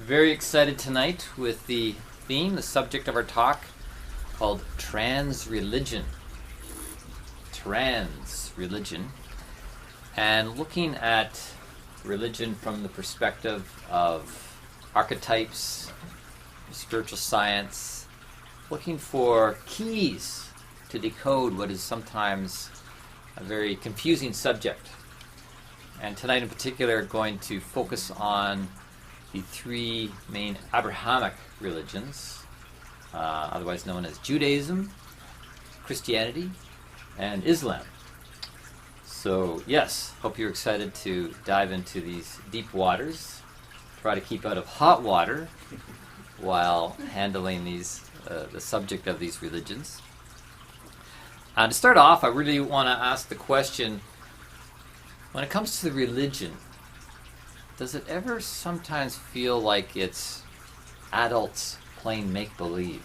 Very excited tonight with the theme, the subject of our talk, called trans religion. Trans religion. And looking at religion from the perspective of archetypes, spiritual science, looking for keys to decode what is sometimes a very confusing subject. And tonight in particular, going to focus on the three main Abrahamic religions, otherwise known as Judaism, Christianity, and Islam. So yes, hope you're excited to dive into these deep waters, try to keep out of hot water while handling these the subject of these religions. To start off, I really want to ask the question, when it comes to the religion, does it ever sometimes feel like it's adults playing make-believe?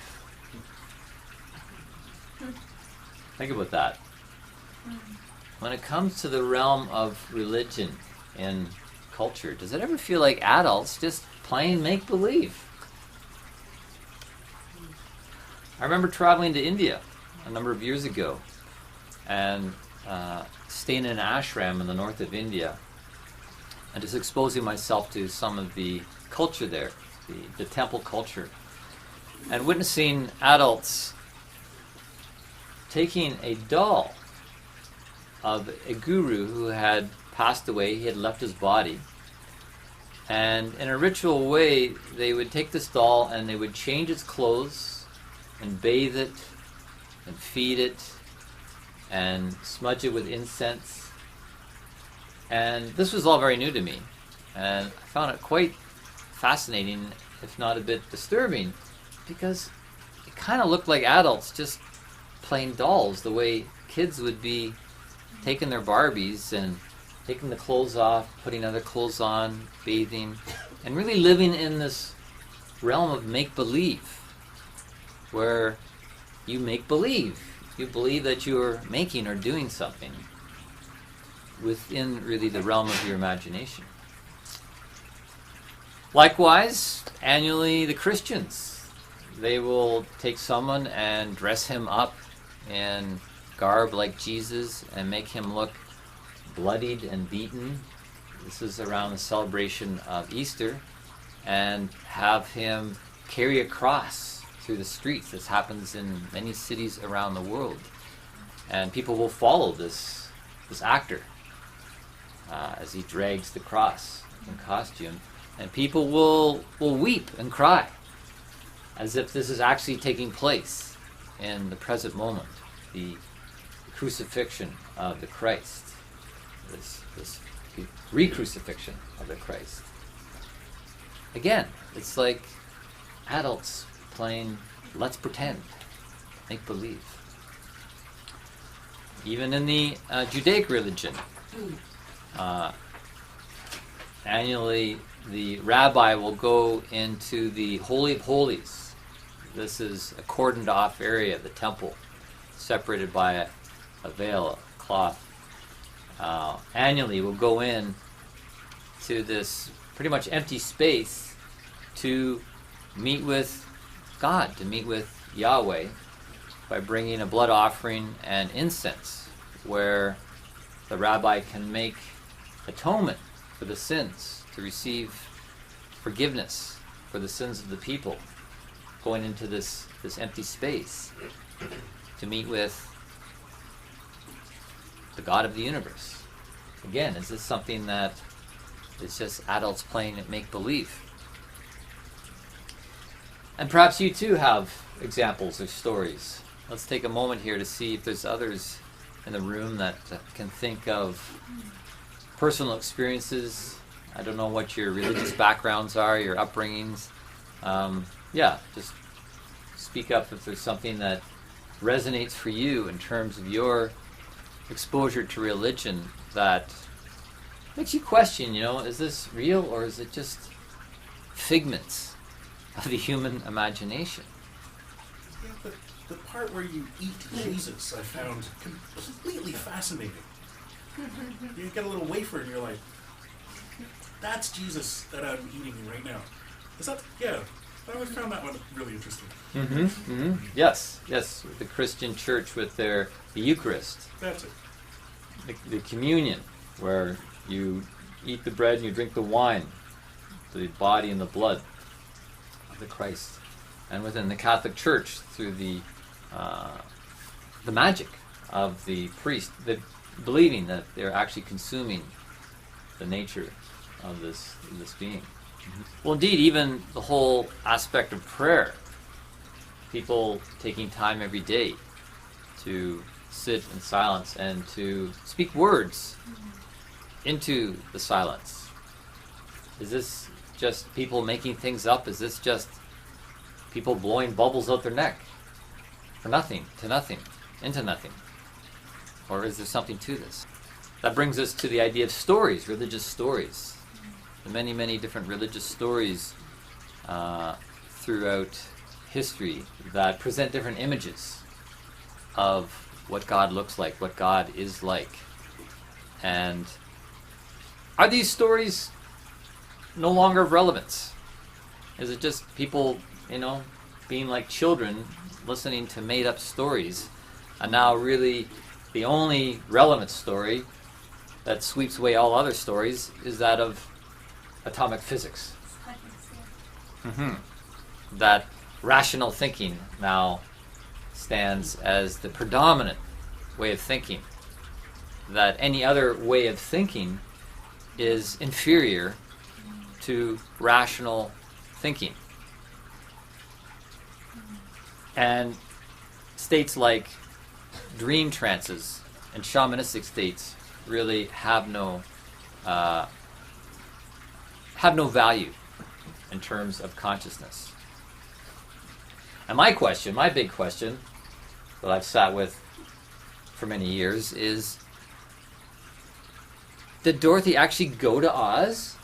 Think about that. When it comes to the realm of religion in culture, does it ever feel like adults just playing make-believe? I remember traveling to India a number of years ago and staying in an ashram in the north of India and just exposing myself to some of the culture there, the temple culture, and witnessing adults taking a doll of a guru who had passed away. He had left his body, and in a ritual way they would take this doll and they would change its clothes and bathe it and feed it and smudge it with incense. And this was all very new to me, and I found it quite fascinating, if not a bit disturbing, because it kind of looked like adults just playing dolls, the way kids would be taking their Barbies and taking the clothes off, putting other clothes on, bathing, and really living in this realm of make-believe, where you make believe. You believe that you're making or doing something within really the realm of your imagination. Likewise, annually the Christians, they will take someone and dress him up in garb like Jesus and make him look bloodied and beaten. This is around the celebration of Easter, and have him carry a cross through the streets. This happens in many cities around the world, and people will follow this actor as he drags the cross in costume, and people will weep and cry as if this is actually taking place in the present moment, the crucifixion of the Christ, this re-crucifixion of the Christ. Again, it's like adults playing let's pretend, make believe. Even in the Judaic religion, annually the rabbi will go into the Holy of Holies. This is a cordoned off area of the temple, separated by a veil, a cloth. Annually will go in to this pretty much empty space to meet with God, to meet with Yahweh, by bringing a blood offering and incense, where the rabbi can make atonement for the sins, to receive forgiveness for the sins of the people, going into this empty space to meet with the God of the universe. Again, is this something that is just adults playing at make-believe? And perhaps you too have examples or stories. Let's take a moment here to see if there's others in the room that can think of personal experiences. I don't know what your religious backgrounds are, your upbringings. Just speak up if there's something that resonates for you in terms of your exposure to religion that makes you question, is this real or is it just figments of the human imagination? Yeah, but the part where you eat Jesus I found completely fascinating. You get a little wafer and you're like, that's Jesus that I'm eating right now. Is that, yeah, I always found that one really interesting. Yes, the Christian church with the Eucharist, That's it. the communion, where you eat the bread and you drink the wine, the body and the blood of the Christ. And within the Catholic Church, through the magic of the priest, believing that they're actually consuming the nature of this being. Well, indeed, even the whole aspect of prayer, people taking time every day to sit in silence and to speak words into the silence. Is this just people making things up? Is this just people blowing bubbles out their neck for nothing, to nothing, into nothing? Or is there something to this? That brings us to the idea of stories, religious stories. The many, many different religious stories throughout history that present different images of what God looks like, what God is like. And are these stories no longer of relevance? Is it just people, being like children, listening to made-up stories, and now really the only relevant story that sweeps away all other stories is that of atomic physics? That rational thinking now stands as the predominant way of thinking. That any other way of thinking is inferior to rational thinking. And states like dream trances and shamanistic states really have no value in terms of consciousness. And my big question that I've sat with for many years is, did Dorothy actually go to Oz?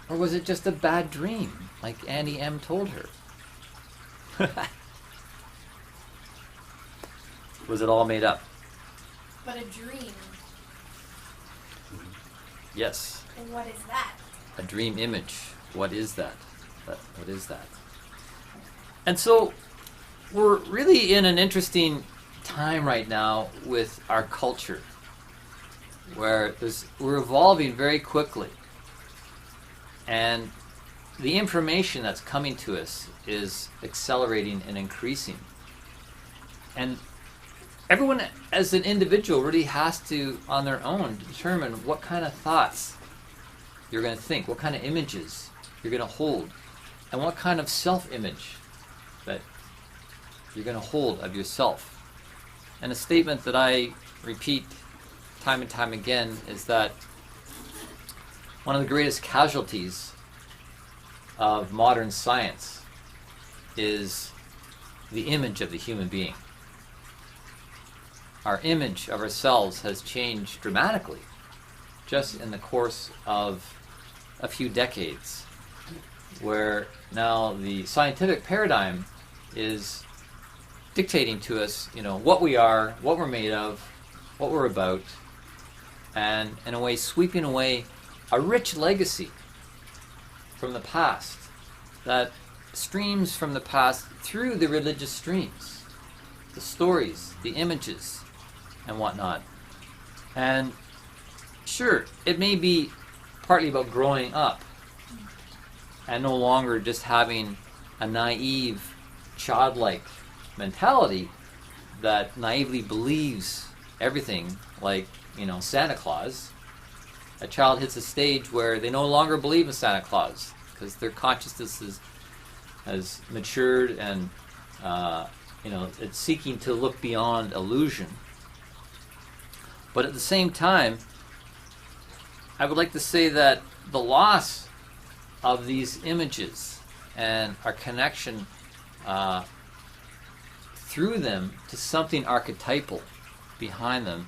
Or was it just a bad dream, like Annie M. told her? Was it all made up? But a dream. Yes. And what is that? A dream image. What is that? What is that? And so we're really in an interesting time right now with our culture, where we're evolving very quickly. And the information that's coming to us is accelerating and increasing. And everyone as an individual really has to, on their own, determine what kind of thoughts you're going to think, what kind of images you're going to hold, and what kind of self-image that you're going to hold of yourself. And a statement that I repeat time and time again is that one of the greatest casualties of modern science is the image of the human being. Our image of ourselves has changed dramatically just in the course of a few decades, where now the scientific paradigm is dictating to us, what we are, what we're made of, what we're about, and in a way sweeping away a rich legacy from the past that streams from the past through the religious streams, the stories, the images, and whatnot. And sure, it may be partly about growing up and no longer just having a naive, childlike mentality that naively believes everything, like, Santa Claus. A child hits a stage where they no longer believe in Santa Claus because their consciousness has matured and it's seeking to look beyond illusion. But at the same time, I would like to say that the loss of these images and our connection through them to something archetypal behind them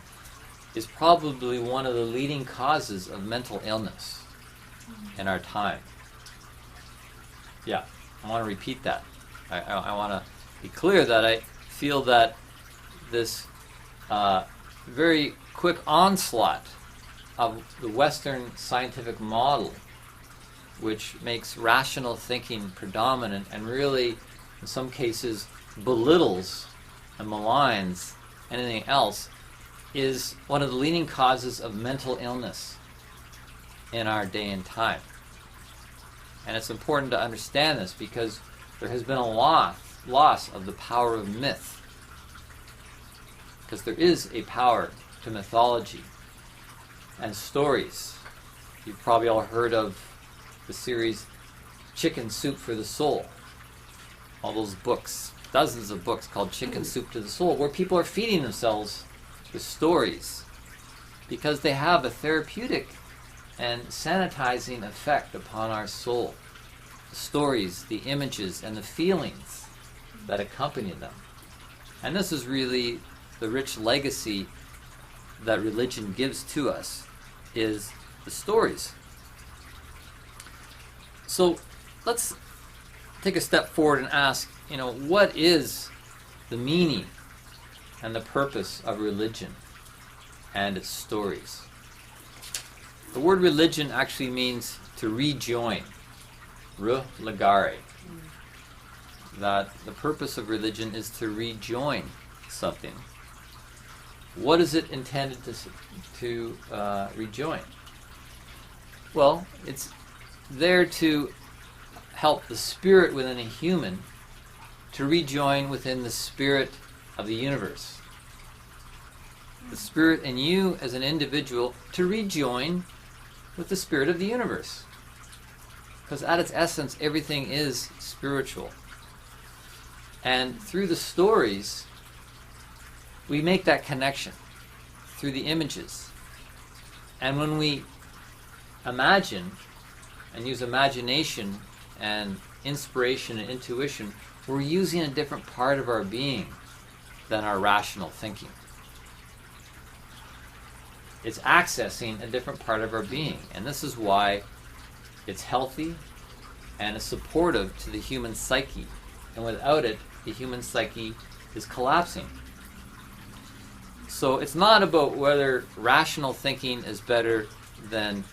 is probably one of the leading causes of mental illness in our time. Yeah, I want to repeat that. I want to be clear that I feel that this very quick onslaught of the Western scientific model which makes rational thinking predominant and really, in some cases, belittles and maligns anything else, is one of the leading causes of mental illness in our day and time. And it's important to understand this because there has been a loss of the power of myth. Because there is a power to mythology and stories. You've probably all heard of the series Chicken Soup for the Soul. All those books, dozens of books called Chicken Soup to the Soul, where people are feeding themselves with stories because they have a therapeutic and sanitizing effect upon our soul. The stories, the images, and the feelings that accompany them. And this is really the rich legacy that religion gives to us, is the stories. So let's take a step forward and ask, what is the meaning and the purpose of religion and its stories? The word religion actually means to rejoin, re-legare. That the purpose of religion is to rejoin something. What is it intended to rejoin? Well, it's there to help the spirit within a human to rejoin within the spirit of the universe. The spirit in you as an individual to rejoin with the spirit of the universe. Because at its essence, everything is spiritual. And through the stories, we make that connection through the images. And when we imagine and use imagination and inspiration and intuition, we're using a different part of our being than our rational thinking. It's accessing a different part of our being. And this is why it's healthy and is supportive to the human psyche. And without it, the human psyche is collapsing. So it's not about whether rational thinking is better than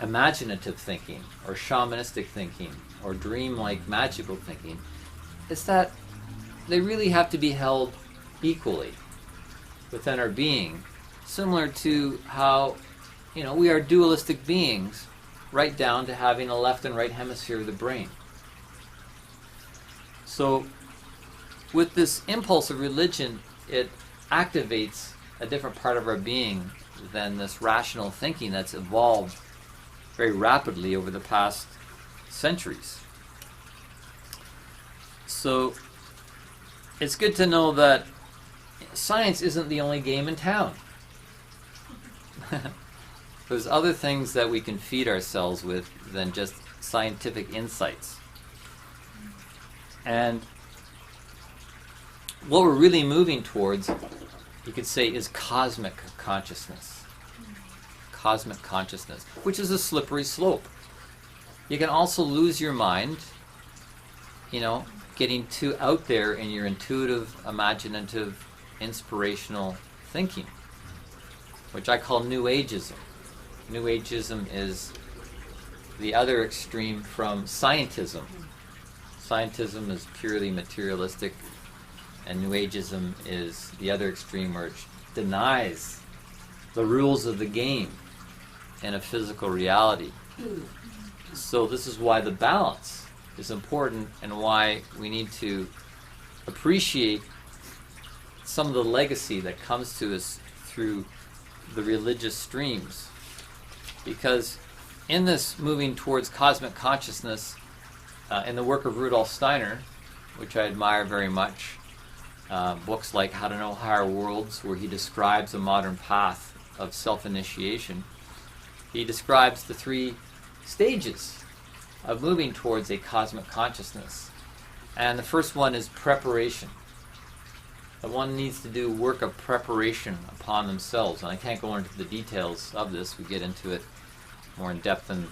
imaginative thinking or shamanistic thinking or dream-like magical thinking. It's that they really have to be held equally within our being, similar to how we are dualistic beings, right down to having a left and right hemisphere of the brain. So with this impulse of religion, it activates a different part of our being than this rational thinking that's evolved very rapidly over the past centuries. So it's good to know that science isn't the only game in town. There's other things that we can feed ourselves with than just scientific insights. And what we're really moving towards, you could say, is cosmic consciousness. Cosmic consciousness, which is a slippery slope. You can also lose your mind, getting too out there in your intuitive, imaginative, inspirational thinking, which I call New Ageism. New Ageism is the other extreme from scientism. Scientism is purely materialistic, and New Ageism is the other extreme where it denies the rules of the game in a physical reality. So this is why the balance is important and why we need to appreciate some of the legacy that comes to us through the religious streams. Because in this moving towards cosmic consciousness, in the work of Rudolf Steiner, which I admire very much, books like How to Know Higher Worlds, where he describes a modern path of self-initiation, he describes the 3 stages of moving towards a cosmic consciousness. And the first one is preparation. That one needs to do work of preparation upon themselves. And I can't go into the details of this. We get into it more in depth in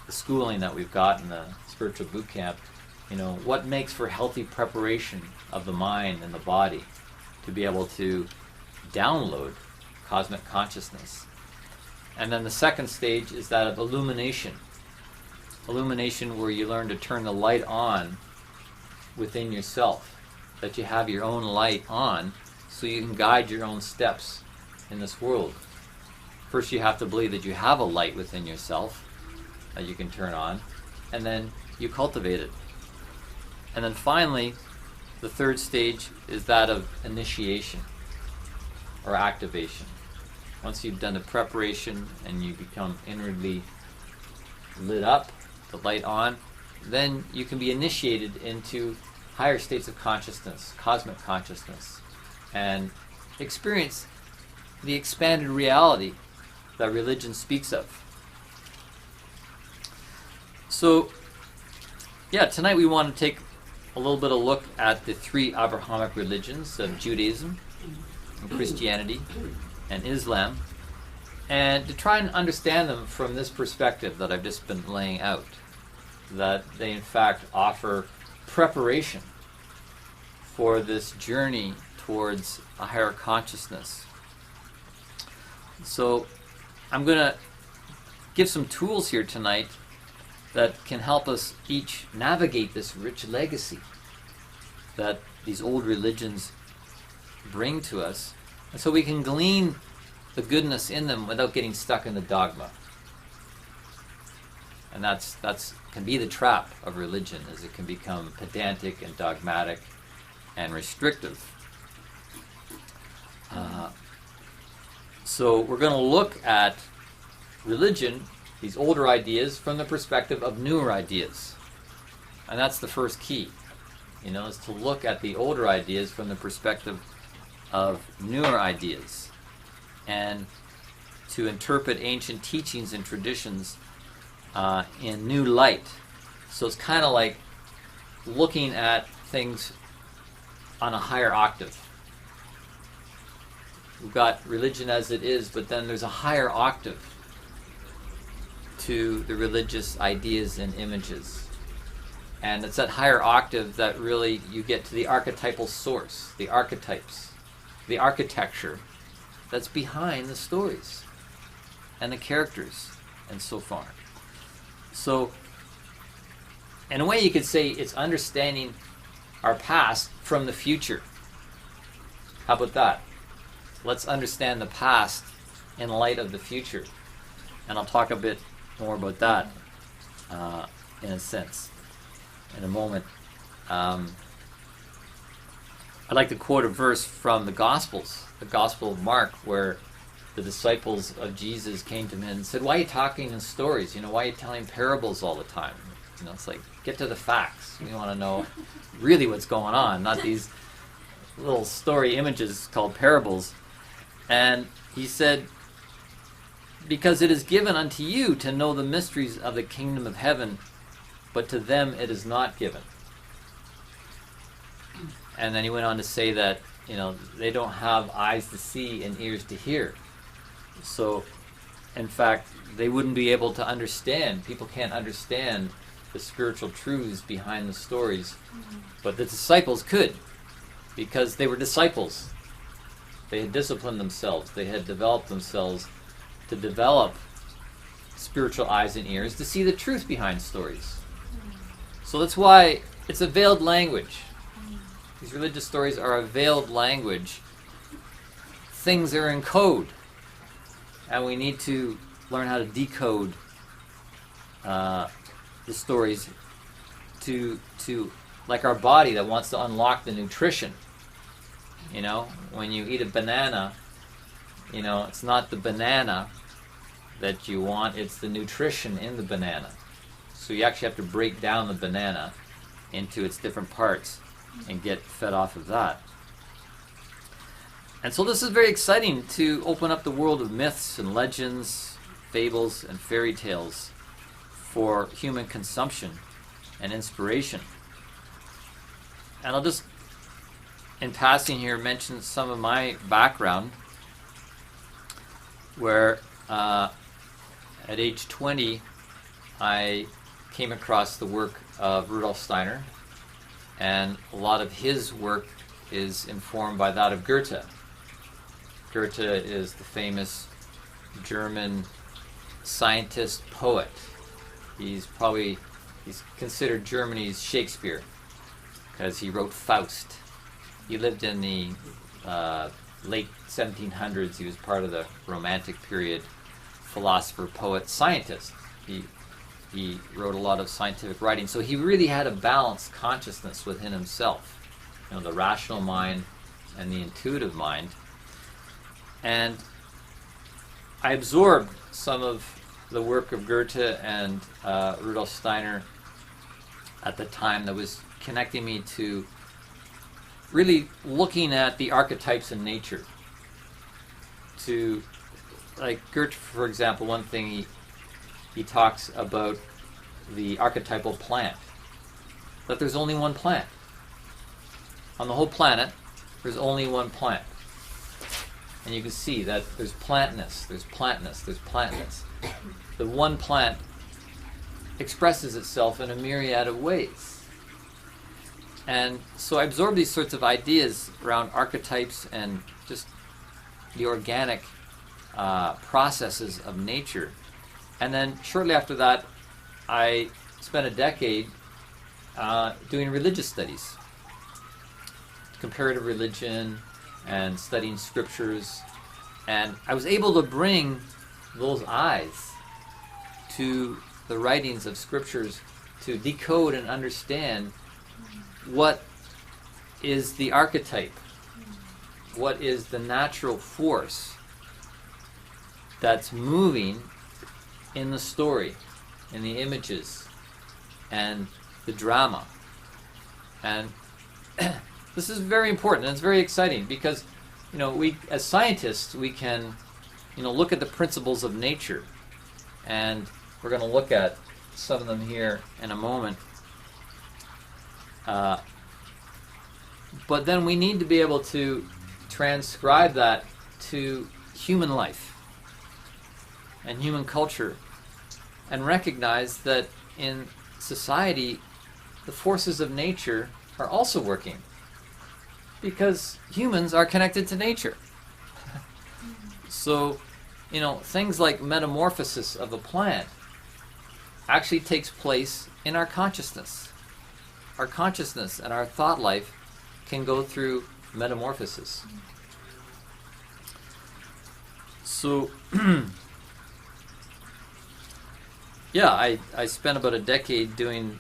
the schooling that we've got in the spiritual boot camp. What makes for healthy preparation of the mind and the body to be able to download cosmic consciousness. And then the second stage is that of illumination. illumination where you learn to turn the light on within yourself, that you have your own light on so you can guide your own steps in this world. First you have to believe that you have a light within yourself that you can turn on, and then you cultivate it. And then finally, the third stage is that of initiation or activation. Once you've done the preparation and you become inwardly lit up, the light on, then you can be initiated into higher states of consciousness, cosmic consciousness, and experience the expanded reality that religion speaks of. So, tonight we want to take a little bit of look at the three Abrahamic religions of Judaism, and Christianity, and Islam, and to try and understand them from this perspective that I've just been laying out, that they in fact offer preparation for this journey towards a higher consciousness. So I'm going to give some tools here tonight that can help us each navigate this rich legacy that these old religions bring to us, and so we can glean the goodness in them without getting stuck in the dogma. And that's can be the trap of religion, as it can become pedantic and dogmatic and restrictive. So we're going to look at religion, these older ideas, from the perspective of newer ideas. And that's the first key, is to look at the older ideas from the perspective of newer ideas, and to interpret ancient teachings and traditions in new light. So it's kind of like looking at things on a higher octave. We've got religion as it is, but then there's a higher octave to the religious ideas and images. And it's that higher octave that really you get to the archetypal source, the archetypes, the architecture that's behind the stories and the characters and so far. So, in a way you could say it's understanding our past from the future. How about that? Let's understand the past in light of the future. And I'll talk a bit more about that in a sense, in a moment. I'd like to quote a verse from the Gospels, the Gospel of Mark, where the disciples of Jesus came to him and said, "Why are you talking in stories? Why are you telling parables all the time? It's like, get to the facts. We want to know really what's going on, not these little story images called parables." And he said, "Because it is given unto you to know the mysteries of the kingdom of heaven, but to them it is not given." And then he went on to say that, they don't have eyes to see and ears to hear. So, in fact, they wouldn't be able to understand. People can't understand the spiritual truths behind the stories. But the disciples could, because they were disciples. They had disciplined themselves. They had developed themselves to develop spiritual eyes and ears to see the truth behind stories. So that's why it's a veiled language. These religious stories are a veiled language. Things are in code. And we need to learn how to decode the stories to like our body that wants to unlock the nutrition. When you eat a banana, it's not the banana that you want, it's the nutrition in the banana. So you actually have to break down the banana into its different parts and get fed off of that. And so this is very exciting to open up the world of myths and legends, fables and fairy tales for human consumption and inspiration. And I'll just, in passing here, mention some of my background, where at age 20 I came across the work of Rudolf Steiner, and a lot of his work is informed by that of Goethe. Goethe is the famous German scientist, poet, He's considered Germany's Shakespeare because he wrote Faust. He lived in the late 1700s. He was part of the Romantic period, philosopher, poet, scientist. He wrote a lot of scientific writing. So he really had a balanced consciousness within himself. The rational mind and the intuitive mind. And I absorbed some of the work of Goethe and Rudolf Steiner at the time that was connecting me to really looking at the archetypes in nature. To, like Goethe, for example, one thing he talks about the archetypal plant, that there's only one plant. On the whole planet, there's only one plant. And you can see that there's plantness, there's plantness, there's plantness. The one plant expresses itself in a myriad of ways. And so I absorbed these sorts of ideas around archetypes and just the organic processes of nature. And then shortly after that, I spent a decade doing religious studies, comparative religion, and studying scriptures. And I was able to bring those eyes to the writings of scriptures to decode and understand what is the archetype, what is the natural force that's moving in the story, in the images, and the drama. And this is very important, and it's very exciting because, we as scientists, we can, look at the principles of nature, and we're going to look at some of them here in a moment. But then we need to be able to transcribe that to human life and human culture, and recognize that in society, the forces of nature are also working, because humans are connected to nature. So, things like metamorphosis of a plant actually takes place in our consciousness. Our consciousness and our thought life can go through metamorphosis. So, yeah, I spent about a decade doing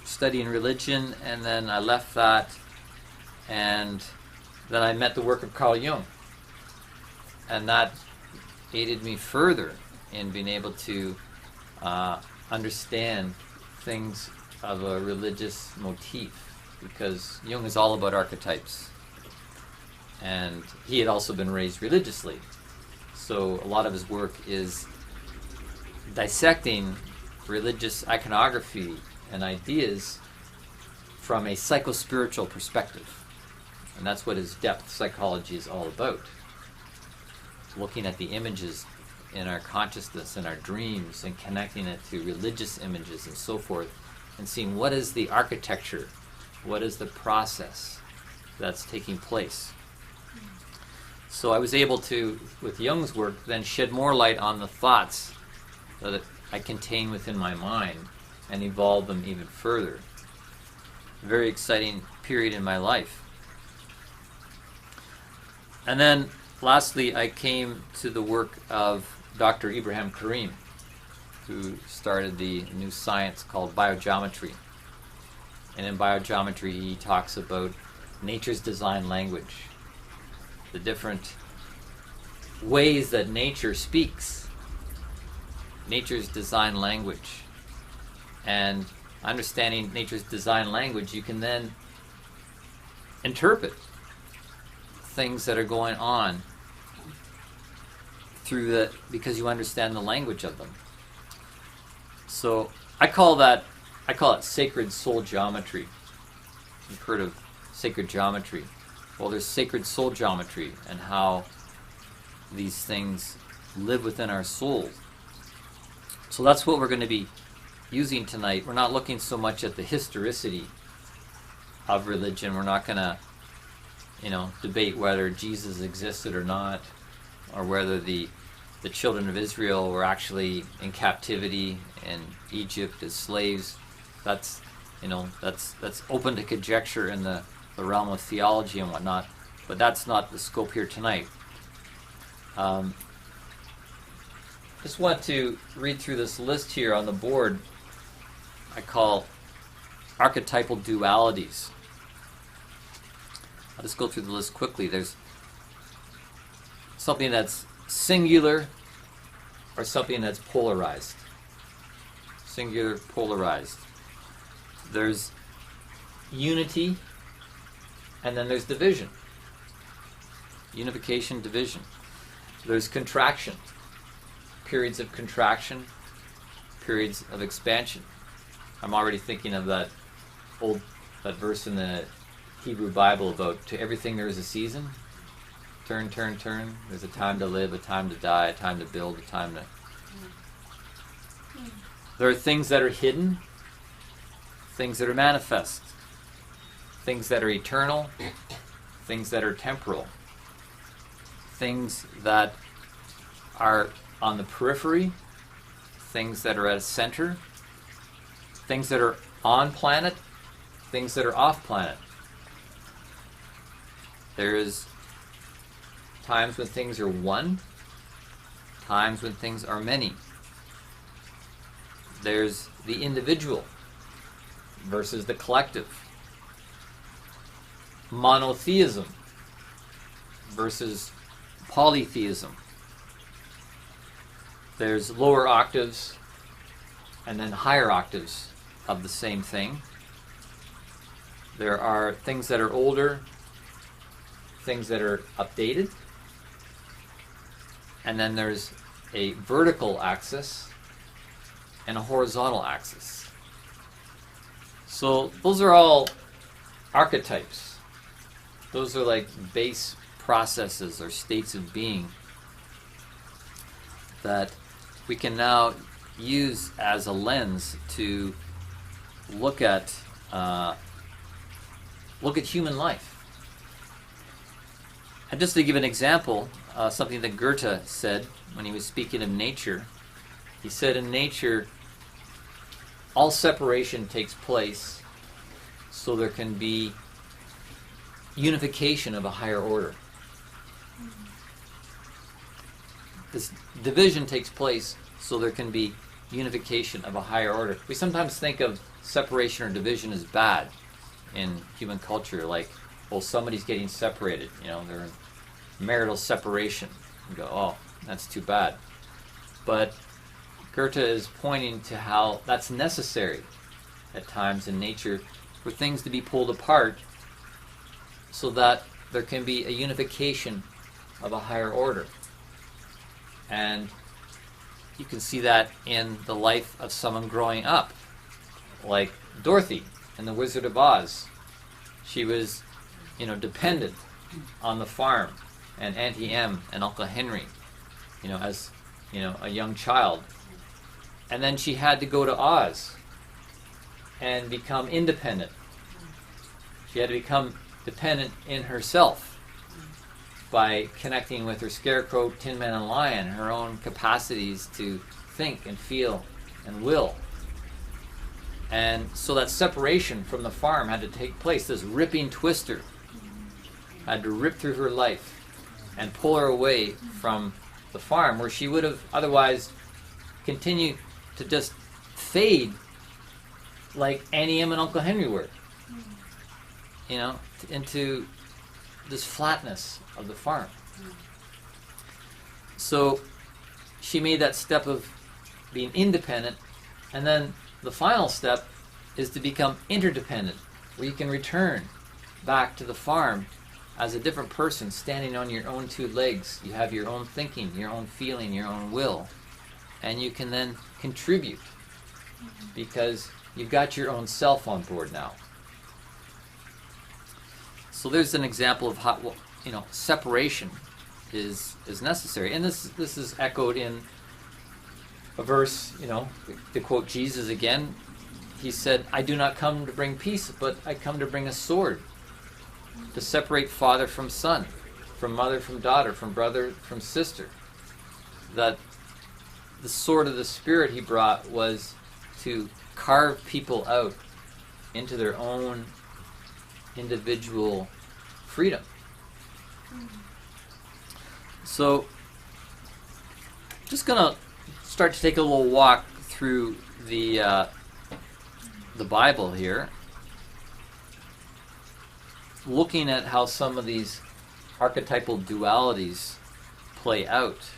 studying religion, and then I left that, and then I met the work of Carl Jung, and that aided me further in being able to understand things of a religious motif, because Jung is all about archetypes, and he had also been raised religiously, so a lot of his work is dissecting religious iconography and ideas from a psycho-spiritual perspective. And that's what his depth psychology is all about. Looking at the images in our consciousness and our dreams and connecting it to religious images and so forth, and seeing what is the architecture, what is the process that's taking place. So I was able to, with Jung's work, then shed more light on the thoughts that I contain within my mind and evolve them even further. A very exciting period in my life. And then lastly, I came to the work of Dr. Ibrahim Karim, who started the new science called biogeometry. And in biogeometry, he talks about nature's design language, the different ways that nature speaks, nature's design language. And understanding nature's design language, you can then interpret things that are going on through that, because you understand the language of them. So I call it sacred soul geometry. You've heard of sacred geometry. Well, there's sacred soul geometry, and how these things live within our souls. So that's what we're going to be using tonight. We're not looking so much at the historicity of religion. We're not going to, debate whether Jesus existed or not, or whether the the children of Israel were actually in captivity in Egypt as slaves. That's open to conjecture in the realm of theology and whatnot, but that's not the scope here tonight. Just want to read through this list here on the board I call archetypal dualities. I'll just go through the list quickly. There's something that's singular or something that's polarized. Singular, polarized. There's unity, and then there's division. Unification, division. There's contraction. Periods of contraction, periods of expansion. I'm already thinking of that verse in the Hebrew Bible about to everything there is a season. Turn, turn, turn. There's a time to live, a time to die, a time to build, a time to... There are things that are hidden, things that are manifest, things that are eternal, things that are temporal, things that are on the periphery, things that are at a center, things that are on planet, things that are off planet. There is times when things are one, times when things are many. There's the individual versus the collective. Monotheism versus polytheism. There's lower octaves and then higher octaves of the same thing. There are things that are older, things that are updated, and then there's a vertical axis and a horizontal axis. So those are all archetypes. Those are like base processes or states of being that we can now use as a lens to look at human life. And just to give an example, something that Goethe said when he was speaking of nature, he said in nature, all separation takes place so there can be unification of a higher order. This division takes place so there can be unification of a higher order. We sometimes think of separation or division as bad in human culture, like, well, somebody's getting separated, they're in marital separation. You go, oh, that's too bad. But Goethe is pointing to how that's necessary at times in nature for things to be pulled apart so that there can be a unification of a higher order. And you can see that in the life of someone growing up, like Dorothy in The Wizard of Oz. She was, dependent on the farm and Auntie Em and Uncle Henry, as, a young child. And then she had to go to Oz and become independent. She had to become dependent in herself by connecting with her Scarecrow, Tin Man, and Lion, her own capacities to think and feel and will. And so that separation from the farm had to take place. This ripping twister had to rip through her life and pull her away from the farm, where she would have otherwise continued to just fade like Auntie Em and Uncle Henry were, into this flatness of the farm. So she made that step of being independent, and then the final step is to become interdependent, where you can return back to the farm as a different person, standing on your own two legs. You have your own thinking, your own feeling, your own will, and you can then contribute because you've got your own self on board now. So there's an example of how, separation is necessary. And this is echoed in a verse, to quote Jesus again. He said, I do not come to bring peace, but I come to bring a sword, to separate father from son, from mother from daughter, from brother from sister. that the sword of the Spirit he brought was to carve people out into their own individual freedom. So, just going to start to take a little walk through the Bible here, looking at how some of these archetypal dualities play out.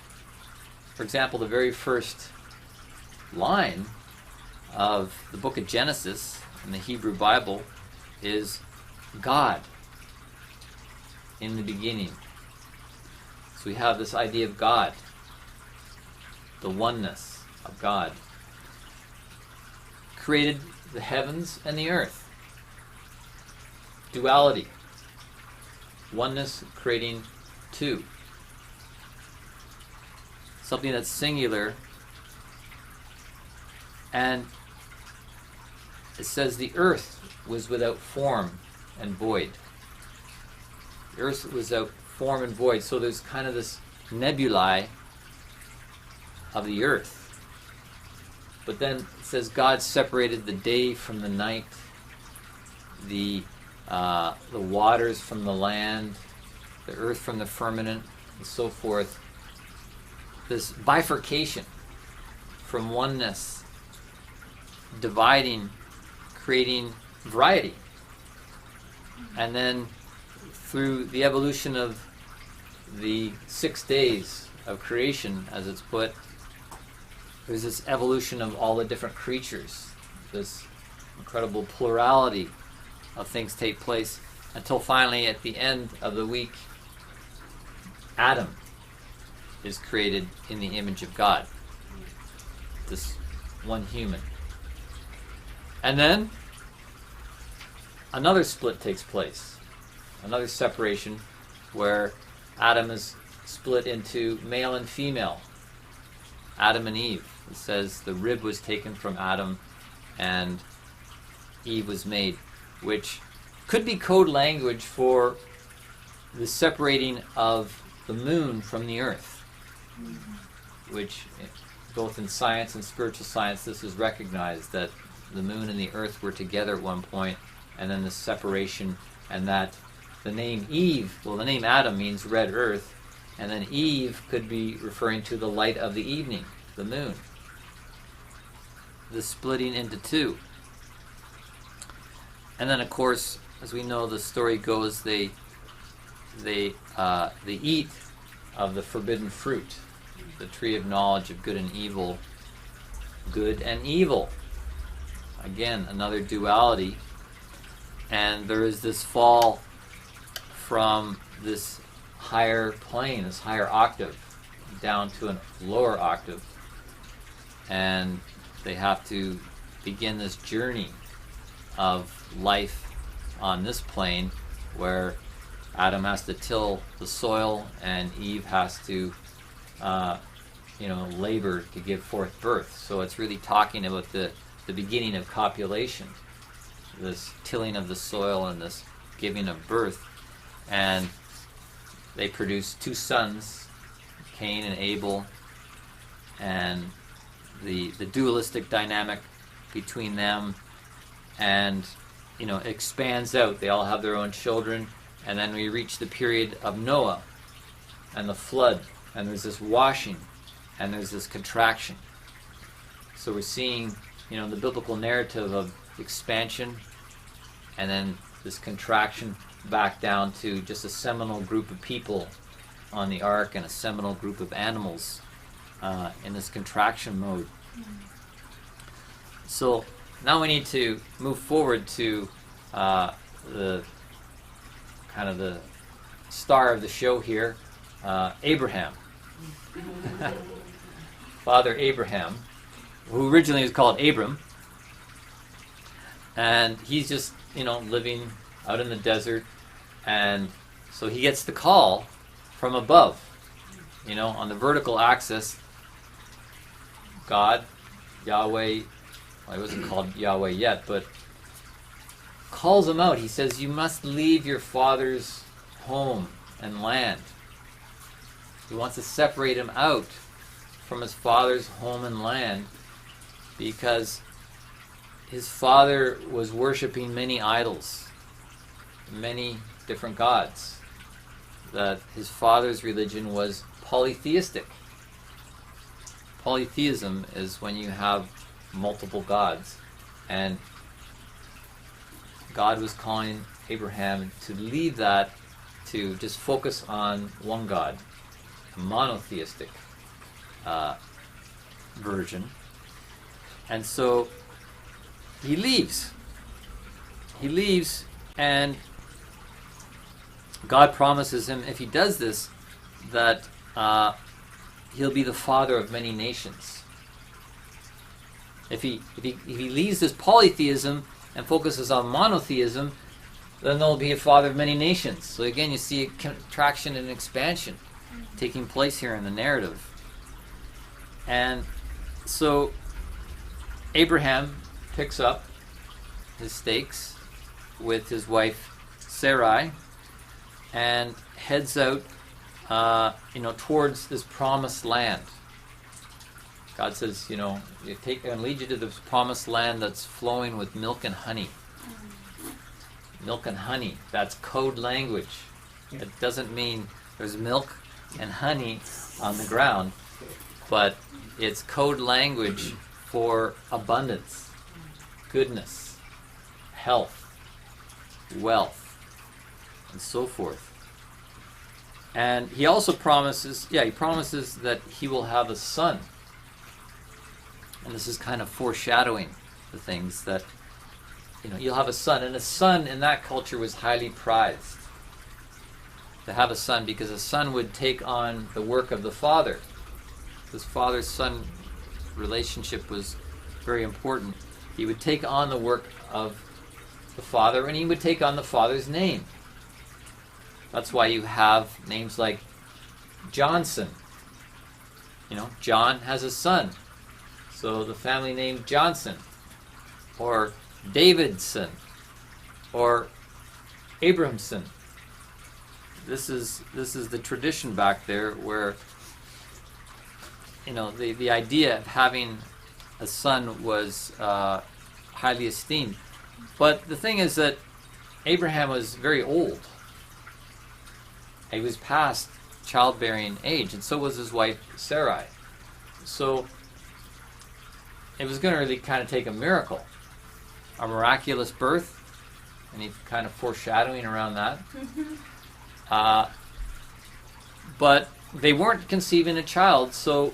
For example, the very first line of the book of Genesis in the Hebrew Bible is God in the beginning. So we have this idea of God, the oneness of God. Created the heavens and the earth. Duality. Oneness creating two. Something that's singular. And it says the earth was without form and void. The earth was without form and void. So there's kind of this nebulae of the earth. But then it says God separated the day from the night, the waters from the land, the earth from the firmament, and so forth. This bifurcation from oneness, dividing, creating variety. And then through the evolution of the 6 days of creation, as it's put, there's this evolution of all the different creatures, this incredible plurality of things take place, until finally at the end of the week, Adam is created in the image of God. This one human. And then another split takes place. Another separation where Adam is split into male and female. Adam and Eve. It says the rib was taken from Adam and Eve was made, which could be code language for the separating of the moon from the earth, which both in science and spiritual science this is recognized, that the moon and the earth were together at one point, and then the separation, and that the name Eve, well, the name Adam means red earth, and then Eve could be referring to the light of the evening, the moon. The splitting into two. And then, of course, as we know, the story goes, they eat of the forbidden fruit, the tree of knowledge of good and evil. Good and evil. Again, another duality. And there is this fall from this higher plane, this higher octave, down to a lower octave. And they have to begin this journey of life on this plane, where Adam has to till the soil and Eve has to labor to give forth birth. So it's really talking about the beginning of copulation, this tilling of the soil and this giving of birth. And they produce two sons, Cain and Abel, and the dualistic dynamic between them, and expands out. They all have their own children, and then we reach the period of Noah and the flood, and there's this washing, and there's this contraction. So we're seeing the biblical narrative of expansion, and then this contraction back down to just a seminal group of people on the ark and a seminal group of animals in this contraction mode. So now we need to move forward to the kind of the star of the show here, Abraham. Father Abraham, who originally was called Abram, and he's just living out in the desert, and so he gets the call from above. On the vertical axis, God, Yahweh, well, he wasn't called Yahweh yet, but calls him out. He says, you must leave your father's home and land. He wants to separate him out from his father's home and land because his father was worshiping many idols, many different gods. That his father's religion was polytheistic. Polytheism is when you have multiple gods, and God was calling Abraham to leave that, to just focus on one God, a monotheistic version. And so he leaves. He leaves, and God promises him, if he does this, that he'll be the father of many nations. If he leaves this polytheism and focuses on monotheism, then there'll be a father of many nations. So again, you see a contraction and expansion taking place here in the narrative. And so Abraham picks up his stakes with his wife Sarai and heads out towards this promised land. God says, I'm going to lead you to this promised land that's flowing with milk and honey. Milk and honey, that's code language. It doesn't mean there's milk and honey on the ground, but it's code language for abundance, goodness, health, wealth, and so forth. And he also promises that he will have a son. And this is kind of foreshadowing the things that, you'll have a son. And a son in that culture was highly prized. To have a son, because a son would take on the work of the father. This father-son relationship was very important. He would take on the work of the father, and he would take on the father's name. That's why you have names like Johnson. John has a son, so the family name Johnson, or Davidson, or Abramson. This is the tradition back there, where the idea of having a son was highly esteemed. But the thing is that Abraham was very old. He was past childbearing age, and so was his wife Sarai. So it was going to really kind of take a miracle, a miraculous birth, and he's kind of foreshadowing around that. But they weren't conceiving a child, so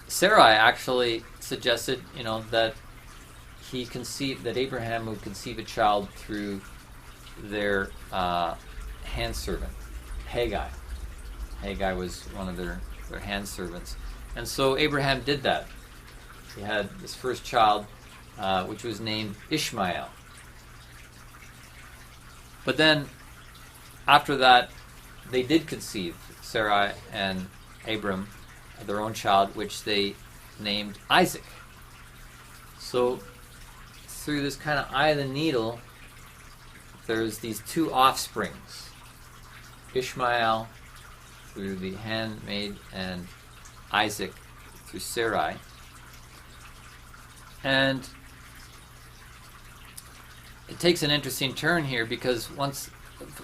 Sarai actually suggested, that that Abraham would conceive a child through their handservant, Hagar. Hagar was one of their handservants. And so Abraham did that. He had his first child, which was named Ishmael. But then, after that, they did conceive, Sarai and Abram, their own child, which they named Isaac. So, through this kind of eye of the needle, there's these two offsprings. Ishmael through the handmaid, and Isaac through Sarai. And it takes an interesting turn here, because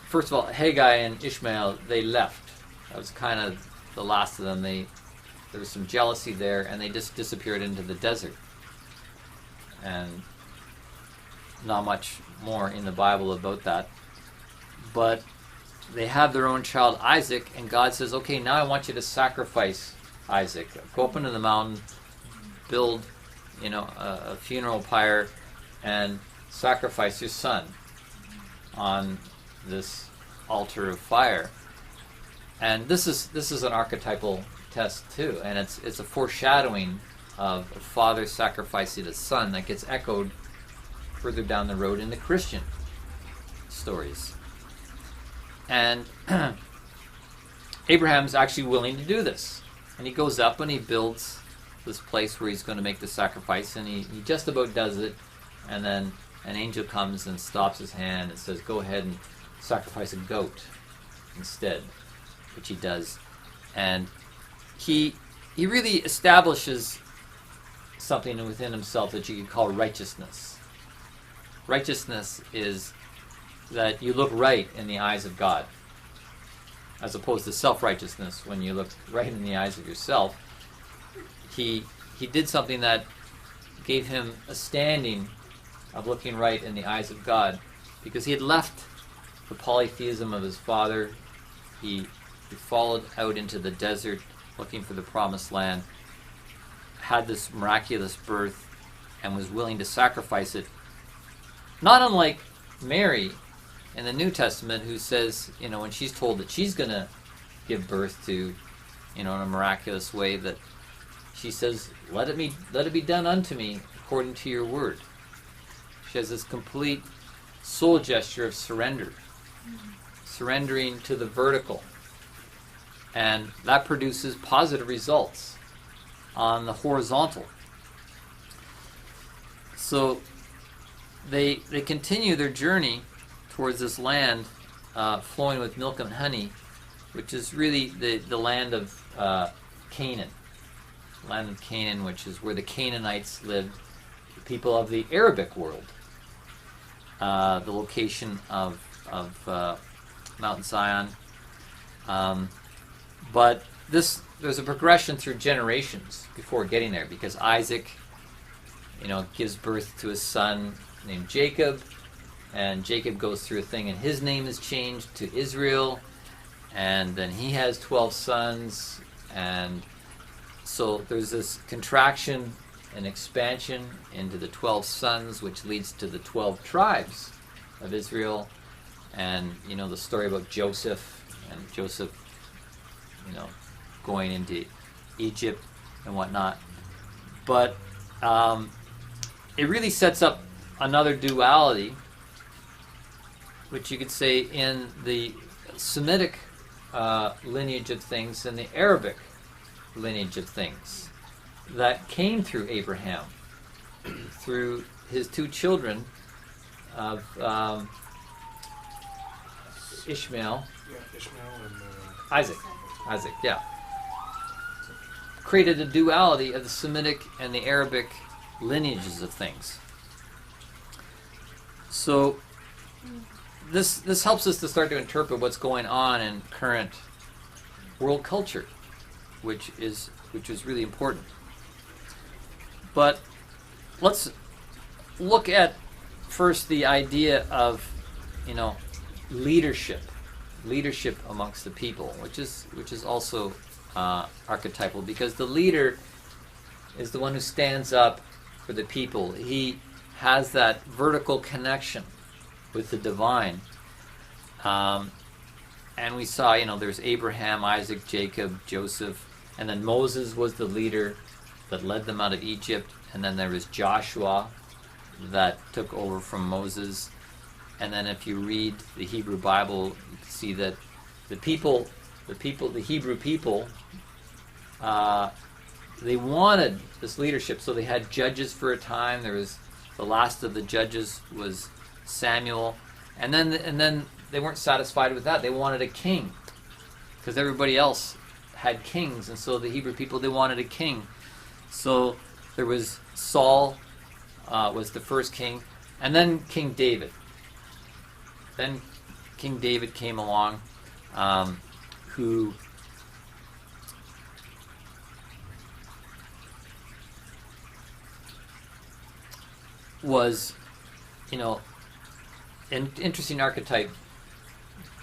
first of all, Hagar and Ishmael, they left. That was kind of the last of them. There was some jealousy there, and they just disappeared into the desert. And not much more in the Bible about that. But they have their own child, Isaac, and God says, okay, now I want you to sacrifice Isaac. Go up into the mountain, build, a funeral pyre, and sacrifice your son on this altar of fire. And this is an archetypal test too, and it's a foreshadowing of a father sacrificing a son that gets echoed further down the road in the Christian stories. And Abraham's actually willing to do this, and he goes up and he builds this place where he's going to make the sacrifice, and he just about does it, and then an angel comes and stops his hand and says, go ahead and sacrifice a goat instead, which he does. And he really establishes something within himself that you could call righteousness. Righteousness is that you look right in the eyes of God, as opposed to self-righteousness. When you look right in the eyes of yourself, he did something that gave him a standing of looking right in the eyes of God, because he had left the polytheism of his father. He followed out into the desert looking for the promised land, had this miraculous birth, and was willing to sacrifice it. Not unlike Mary in the New Testament, who says, when she's told that she's going to give birth to, in a miraculous way, that she says, let it be done unto me according to your word. She has this complete soul gesture of surrender, surrendering to the vertical. And that produces positive results on the horizontal. So they continue their journey towards this land flowing with milk and honey, which is really the land of Canaan. Land of Canaan, which is where the Canaanites lived, the people of the Arabic world. The location of Mount Zion. But there's a progression through generations before getting there, because Isaac, gives birth to a son named Jacob, and Jacob goes through a thing, and his name is changed to Israel, and then he has 12 sons, and so there's this contraction and expansion into the 12 sons, which leads to the 12 tribes of Israel, and the story about Joseph, and Joseph going into Egypt and whatnot. But it really sets up another duality, which you could say in the Semitic lineage of things and the Arabic lineage of things that came through Abraham, through his two children of Ishmael. Yeah, Ishmael and Isaac, yeah. Created a duality of the Semitic and the Arabic lineages of things. So this helps us to start to interpret what's going on in current world culture, which is really important. But let's look at first the idea of leadership amongst the people, which is also archetypal, because the leader is the one who stands up for the people. He has that vertical connection with the divine. And we saw, there's Abraham, Isaac, Jacob, Joseph, and then Moses was the leader that led them out of Egypt, and then there was Joshua that took over from Moses. And then if you read the Hebrew Bible, you can see that the Hebrew people, they wanted this leadership. So they had judges for a time. There was the last of the judges was Samuel, and then they weren't satisfied with that. They wanted a king, because everybody else had kings, and so the Hebrew people, they wanted a king. So there was Saul, was the first king, and then King David. Then King David came along, who was, an interesting archetype,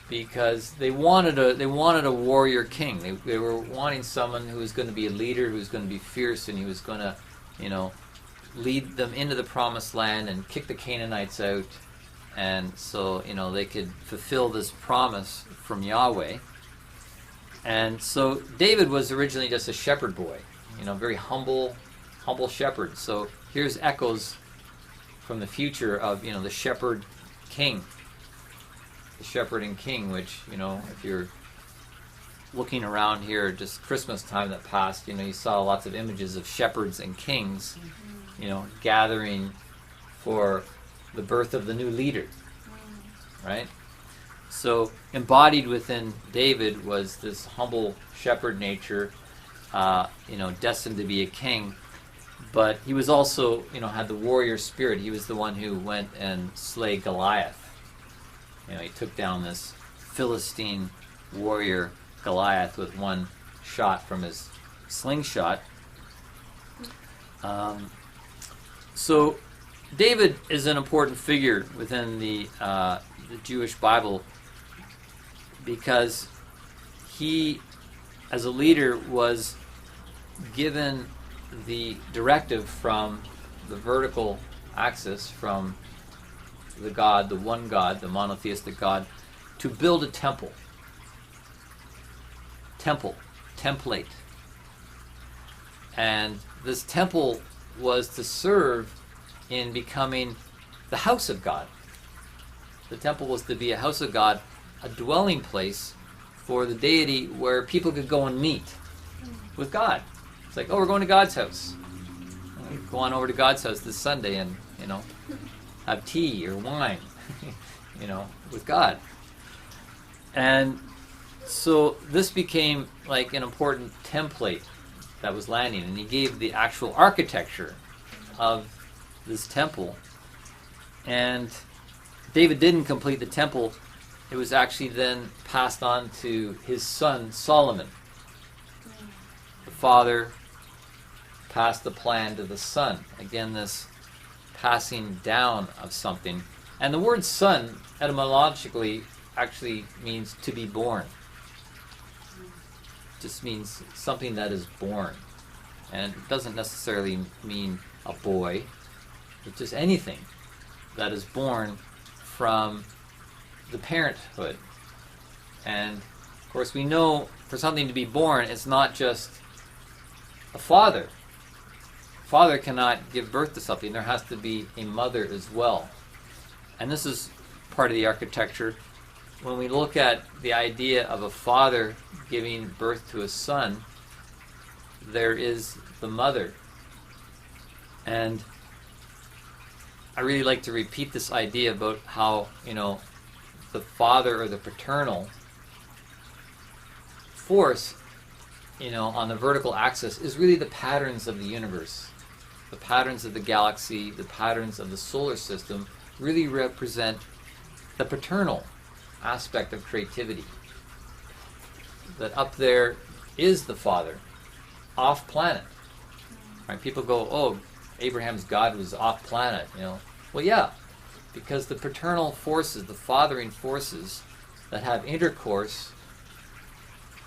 because they wanted a warrior king. They were wanting someone who was going to be a leader, who was going to be fierce, and he was going to, lead them into the promised land and kick the Canaanites out. And so, they could fulfill this promise from Yahweh. And so David was originally just a shepherd boy, very humble shepherd. So here's echoes from the future of, the shepherd king. The shepherding king, which, if you're looking around here, just Christmas time that passed, you saw lots of images of shepherds and kings, gathering for the birth of the new leader, right? So embodied within David was this humble shepherd nature, destined to be a king. But he was also, had the warrior spirit. He was the one who went and slayed Goliath. He took down this Philistine warrior Goliath with one shot from his slingshot. So David is an important figure within the Jewish Bible because he, as a leader, was given the directive from the vertical axis, from the God, the one God, the monotheistic God, to build a temple. Template. And this temple was to serve in becoming the house of God. The temple was to be a house of God, a dwelling place for the deity where people could go and meet with God. It's like, we're going to God's house. Go on over to God's house this Sunday and, have tea or wine, with God. And so this became like an important template that was landing, and he gave the actual architecture of this temple. And David didn't complete the temple. It was actually then passed on to his son Solomon. The father passed the plan to the son. Again, this passing down of something. And the word son, etymologically, actually means to be born. It just means something that is born. And it doesn't necessarily mean a boy. It's just anything that is born from the parenthood. And, of course, we know for something to be born, it's not just a father. Father cannot give birth to something. There has to be a mother as well. And this is part of the architecture. When we look at the idea of a father giving birth to a son, there is the mother. And I really like to repeat this idea about how, the father or the paternal force, on the vertical axis is really the patterns of the universe. The patterns of the galaxy, the patterns of the solar system really represent the paternal aspect of creativity. That up there is the father, off planet. Right? People go, Abraham's God was off planet, Well, yeah, because the paternal forces, the fathering forces that have intercourse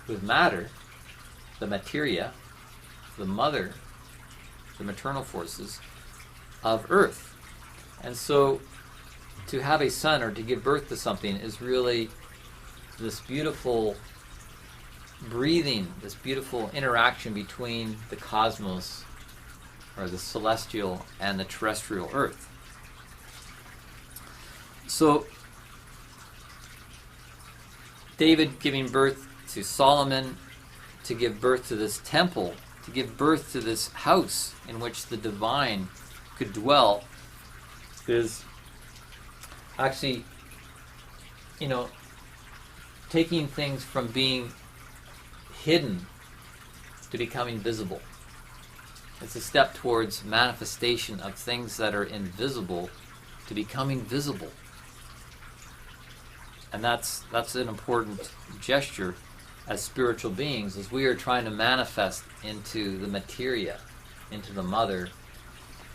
with matter, the materia, the mother, the maternal forces of Earth. And so to have a son or to give birth to something is really this beautiful breathing, this beautiful interaction between the cosmos or the celestial and the terrestrial Earth. So David giving birth to Solomon, to give birth to this temple, to give birth to this house in which the divine could dwell, is actually, taking things from being hidden to becoming visible. It's a step towards manifestation of things that are invisible to becoming visible. And that's an important gesture as spiritual beings, as we are trying to manifest into the materia, into the mother,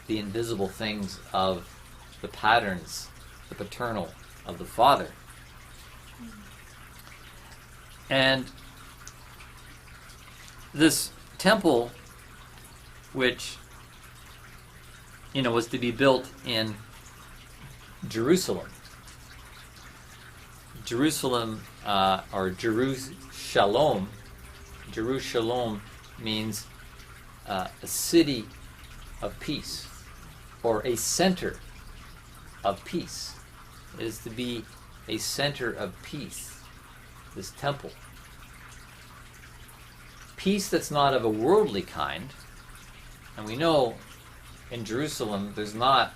the invisible things of the patterns, the paternal of the father. And this temple, which was to be built in Jerusalem. Jerusalem, or Jerusalem means a city of peace, or a center of peace. It is to be a center of peace, this temple. Peace that's not of a worldly kind, and we know in Jerusalem there's not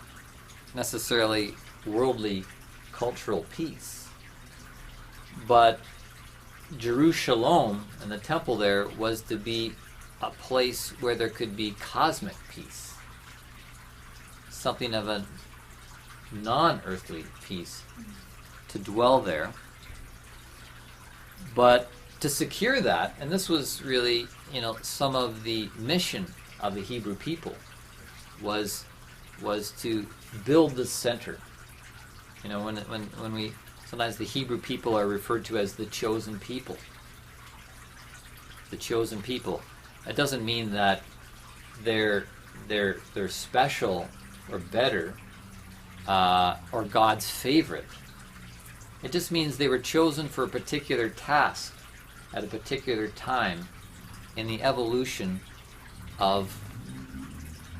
necessarily worldly cultural peace. But Jerusalem and the temple there was to be a place where there could be cosmic peace, something of a non-earthly peace to dwell there. But to secure that, and this was really, some of the mission of the Hebrew people was to build the center. When we sometimes the Hebrew people are referred to as the chosen people. The chosen people. That doesn't mean that they're special or better or God's favorite. It just means they were chosen for a particular task at a particular time in the evolution of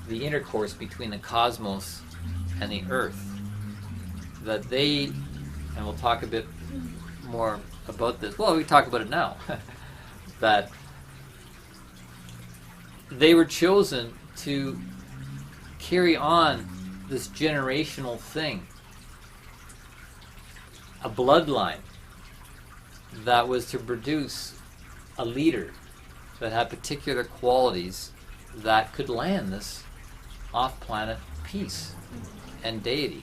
the intercourse between the cosmos and the earth. That they, and we'll talk a bit more about this, well, we talk about it now, that they were chosen to carry on this generational thing, a bloodline that was to produce a leader that had particular qualities that could land this off-planet peace and deity.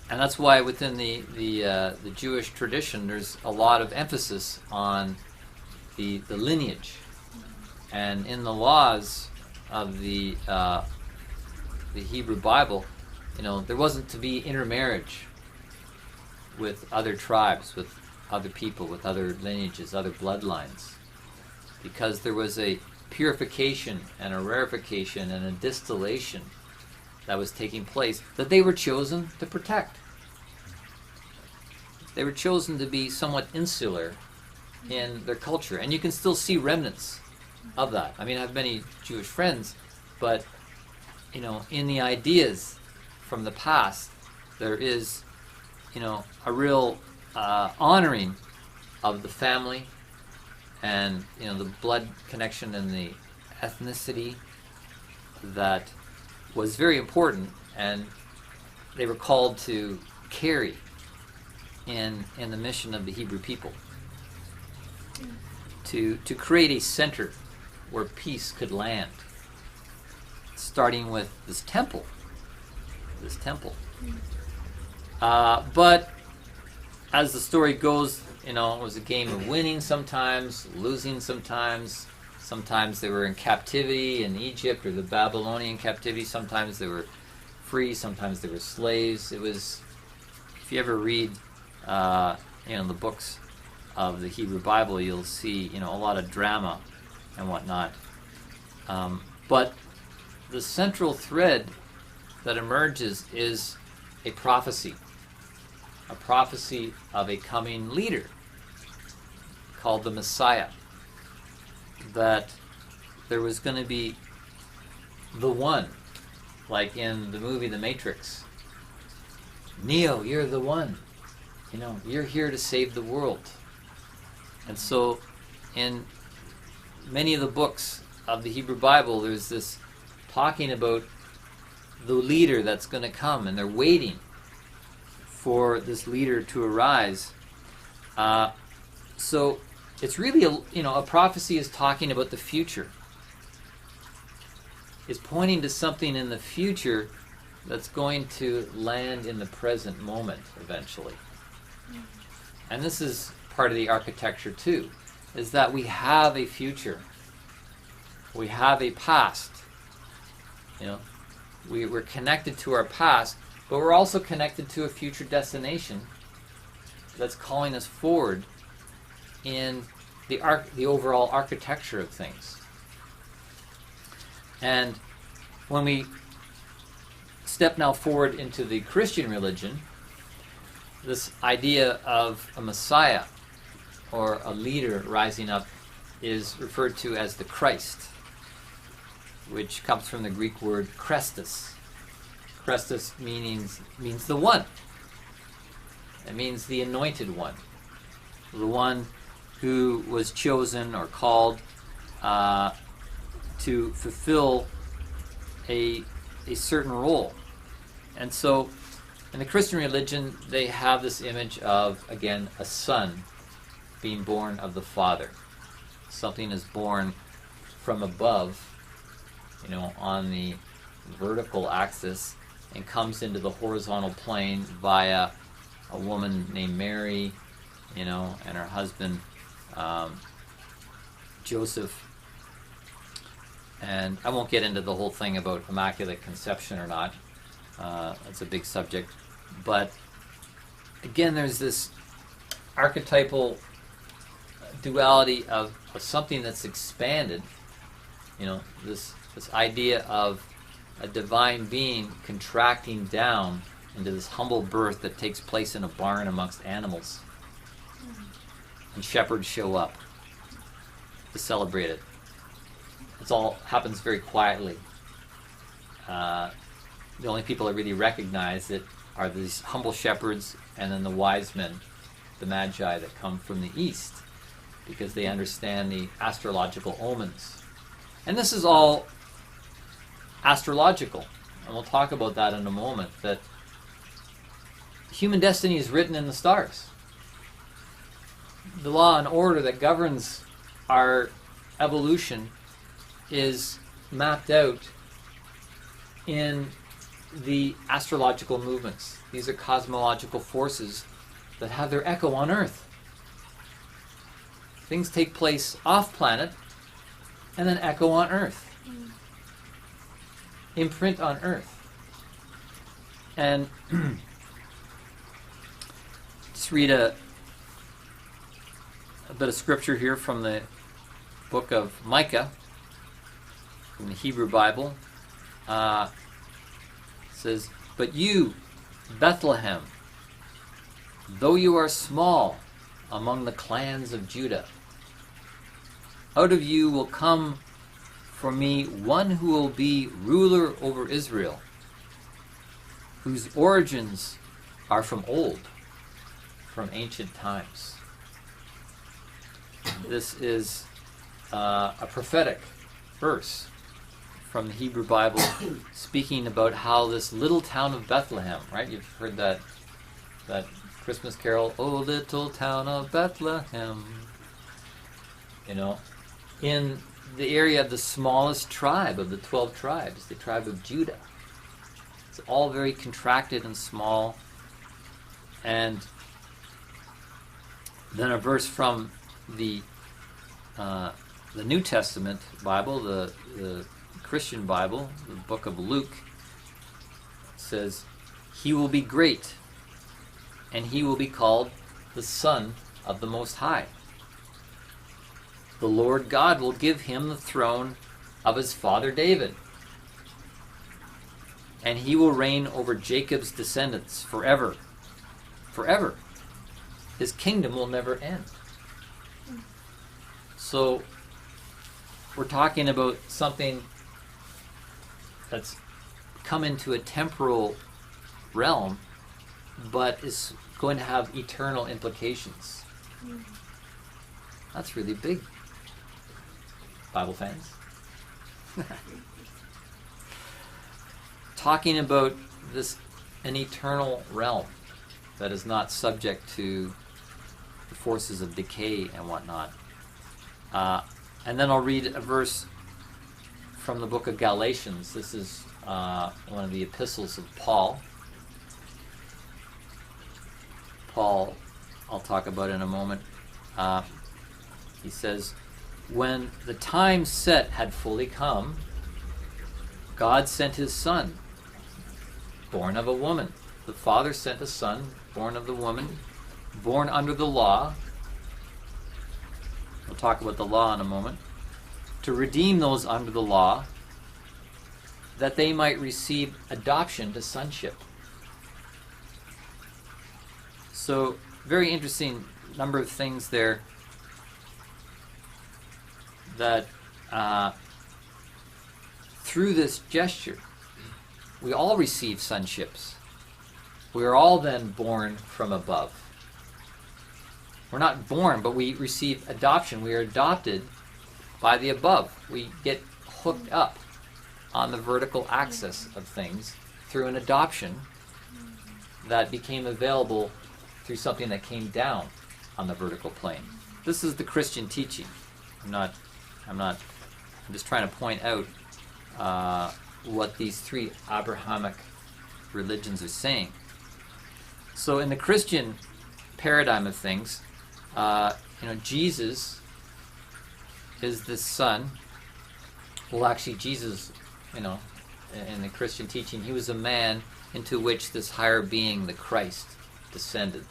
And that's why within the Jewish tradition there's a lot of emphasis on the lineage. And in the laws of the Hebrew Bible, there wasn't to be intermarriage with other tribes, with other people, with other lineages, other bloodlines, because there was a purification and a rarefication and a distillation that was taking place that they were chosen to protect. They were chosen to be somewhat insular in their culture, and you can still see remnants of that. I mean, I have many Jewish friends, but in the ideas from the past, there is a real honoring of the family and the blood connection and the ethnicity that was very important, and they were called to carry in the mission of the Hebrew people to create a center where peace could land, starting with this temple. But as the story goes, it was a game of winning sometimes, losing sometimes. Sometimes they were in captivity in Egypt or the Babylonian captivity. Sometimes they were free. Sometimes they were slaves. It was, if you ever read, the books of the Hebrew Bible, you'll see, a lot of drama and whatnot. But the central thread that emerges is a prophecy of a coming leader called the Messiah, that there was going to be the one, like in the movie The Matrix. Neo, you're the one. You're here to save the world. And so in many of the books of the Hebrew Bible, there's this talking about the leader that's going to come, and they're waiting for this leader to arise. So it's really a prophecy is talking about the future. It's pointing to something in the future that's going to land in the present moment eventually. And this is part of the architecture too, is that we have a future. We have a past. We're connected to our past, but we're also connected to a future destination that's calling us forward in the overall architecture of things. And when we step now forward into the Christian religion, this idea of a Messiah or a leader rising up is referred to as the Christ, which comes from the Greek word Christus. Christus means the one. It means the anointed one, the one who was chosen or called to fulfill a certain role. And so in the Christian religion, they have this image of, again, a son being born of the Father. something is born from above, on the vertical axis, and comes into the horizontal plane via a woman named Mary, and her husband Joseph. And I won't get into the whole thing about immaculate conception or not. That's a big subject. But again, there's this archetypal duality of something that's expanded. This idea of a divine being contracting down into this humble birth that takes place in a barn amongst animals. And shepherds show up to celebrate it. It all happens very quietly. The only people that really recognize it are these humble shepherds and then the wise men, the magi that come from the east, because they understand the astrological omens. And this is all astrological, and we'll talk about that in a moment, that human destiny is written in the stars. The law and order that governs our evolution is mapped out in the astrological movements. These are cosmological forces that have their echo on Earth. Things take place off planet and then echo on Earth. Imprint on Earth. And just read a bit of scripture here from the book of Micah, from the Hebrew Bible. It says, "But you, Bethlehem, though you are small among the clans of Judah, out of you will come for me one who will be ruler over Israel, whose origins are from old, from ancient times." This is a prophetic verse from the Hebrew Bible, speaking about how this little town of Bethlehem, right? You've heard that Christmas carol, "Oh, little town of Bethlehem," in the area of the smallest tribe of the 12 tribes, the tribe of Judah. It's all very contracted and small. And then a verse from the New Testament Bible, the Christian Bible, the book of Luke, says, "He will be great, and he will be called the Son of the Most High. The Lord God will give him the throne of his father David, and he will reign over Jacob's descendants forever. Forever. His kingdom will never end." So we're talking about something that's come into a temporal realm, but is going to have eternal implications. That's really big, Bible fans. Talking about an eternal realm that is not subject to the forces of decay and whatnot. And then I'll read a verse from the book of Galatians. This is one of the epistles of Paul. Paul, I'll talk about in a moment. He says, "When the time set had fully come, God sent his Son, born of a woman." The Father sent a Son, born of the woman, born under the law. We'll talk about the law in a moment. "To redeem those under the law, that they might receive adoption to sonship." So, very interesting number of things there that through this gesture, we all receive sonships. We are all then born from above. We're not born, but we receive adoption. We are adopted by the above. We get hooked up on the vertical axis of things through an adoption that became available through something that came down on the vertical plane. This is the Christian teaching. I'm just trying to point out what these three Abrahamic religions are saying. So in the Christian paradigm of things, Jesus is the Son. Well, actually, Jesus, in the Christian teaching, he was a man into which this higher being, the Christ, descended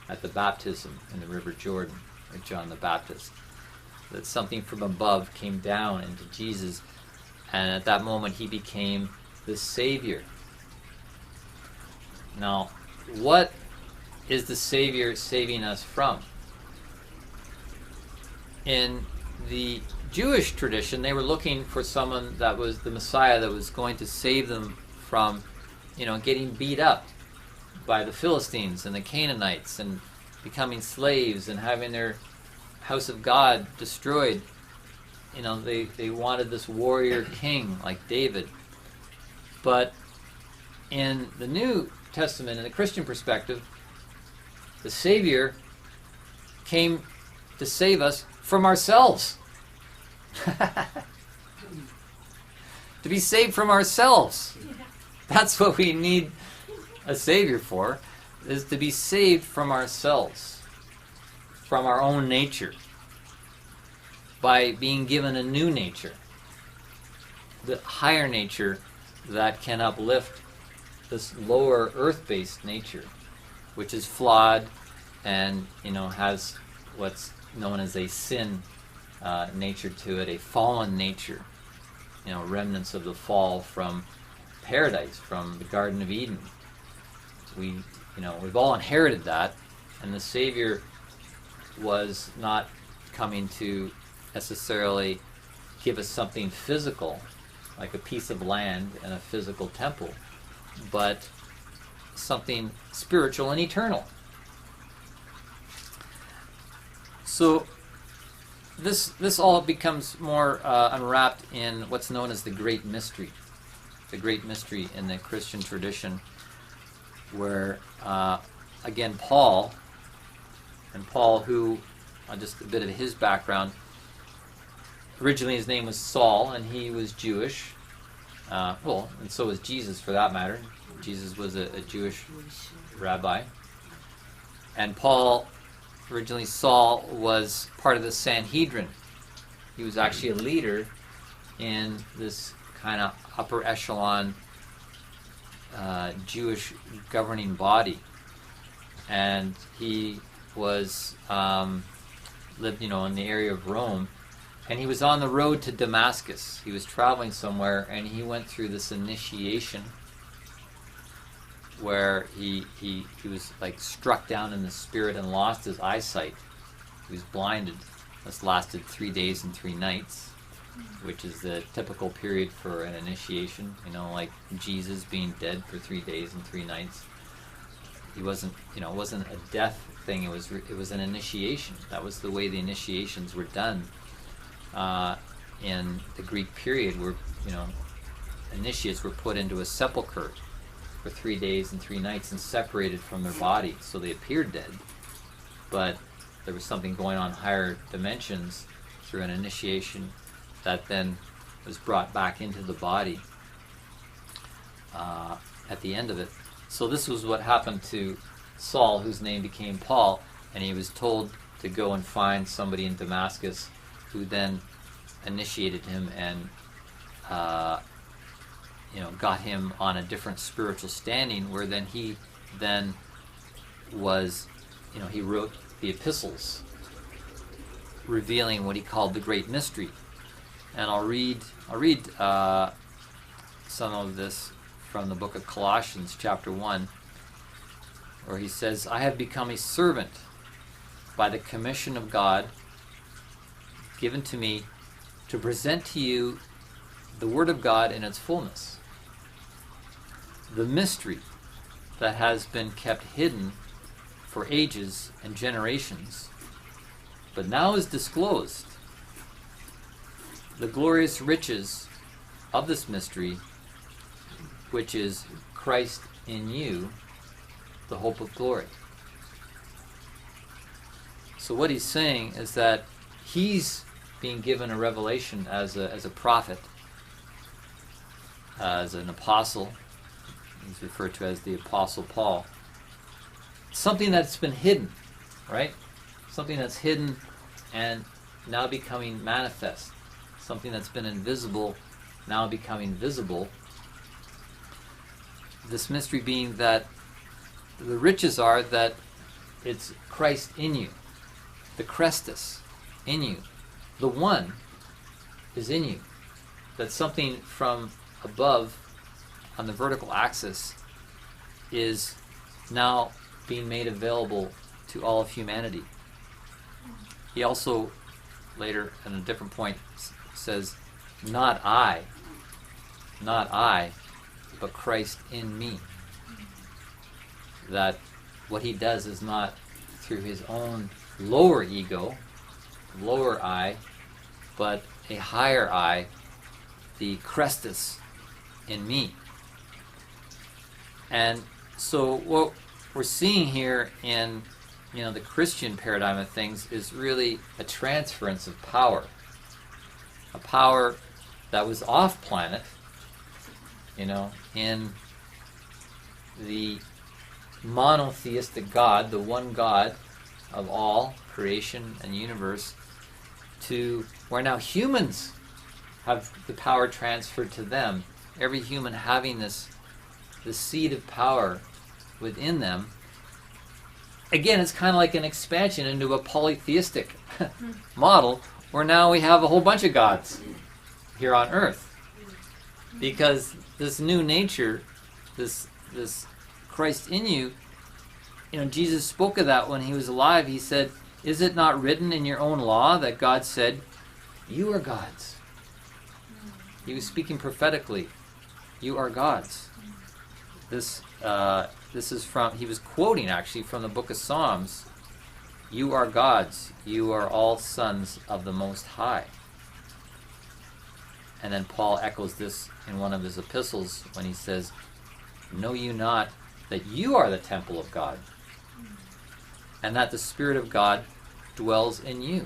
at the baptism in the River Jordan, or John the Baptist. That something from above came down into Jesus, and at that moment he became the Savior. Now, what is the Savior saving us from? In the Jewish tradition, they were looking for someone that was the Messiah that was going to save them from, getting beat up by the Philistines and the Canaanites and becoming slaves and having their house of God destroyed. They wanted this warrior king like David. But in the New Testament, in the Christian perspective, the Savior came to save us from ourselves. To be saved from ourselves. That's what we need a Savior for, is to be saved from ourselves, from our own nature, by being given a new nature, the higher nature that can uplift this lower earth-based nature, which is flawed and has what's known as a sin nature to it, a fallen nature, remnants of the fall from paradise, from the Garden of Eden. We've all inherited that, and the Savior was not coming to necessarily give us something physical, like a piece of land and a physical temple, but something spiritual and eternal. So this all becomes more unwrapped in what's known as the Great Mystery. The Great Mystery in the Christian tradition, where, again, Paul, who, just a bit of his background, originally his name was Saul, and he was Jewish. And so was Jesus, for that matter. Jesus was a Jewish rabbi. And Paul, originally Saul, was part of the Sanhedrin. He was actually a leader in this kind of upper echelon Jewish governing body. And he was lived, in the area of Rome. And he was on the road to Damascus. He was traveling somewhere, and he went through this initiation where he was like struck down in the spirit and lost his eyesight. He was blinded. This lasted 3 days and 3 nights, which is the typical period for an initiation. Like Jesus being dead for 3 days and 3 nights. He wasn't, it wasn't a death thing. It was an initiation. That was the way the initiations were done. In the Greek period, where initiates were put into a sepulcher for 3 days and 3 nights and separated from their body, so they appeared dead, but there was something going on higher dimensions through an initiation that then was brought back into the body at the end of it. So this was what happened to Saul, whose name became Paul, and he was told to go and find somebody in Damascus who then initiated him and got him on a different spiritual standing, where then he was, he wrote the epistles revealing what he called the Great Mystery. And I'll read some of this from the book of Colossians, chapter 1, where he says, "I have become a servant by the commission of God given to me to present to you the Word of God in its fullness, the mystery that has been kept hidden for ages and generations, but now is disclosed, the glorious riches of this mystery, which is Christ in you, the hope of glory." So what he's saying is that he's being given a revelation as a prophet, as an apostle. He's referred to as the Apostle Paul. Something that's been hidden, right? Something that's hidden and now becoming manifest. Something that's been invisible now becoming visible. This mystery being that the riches are that it's Christ in you. The Christus in you. The One is in you. That something from above on the vertical axis is now being made available to all of humanity. He also later, at a different point, says, not I, but Christ in me. That what he does is not through his own lower ego, lower I, but a higher I, the Christus in me. And so what we're seeing here in the Christian paradigm of things is really a transference of power. A power that was off planet, in the monotheistic God, the one God of all creation and universe, to where now humans have the power transferred to them. Every human having the seed of power within them. Again, it's kind of like an expansion into a polytheistic model, where now we have a whole bunch of gods here on earth. Because this new nature, this Christ in you, Jesus spoke of that when he was alive. He said, is it not written in your own law that God said, you are gods? He was speaking prophetically. You are gods. This is from, he was quoting actually from the book of Psalms. You are gods. You are all sons of the Most High. And then Paul echoes this in one of his epistles when he says, know you not that you are the temple of God, and that the Spirit of God dwells in you.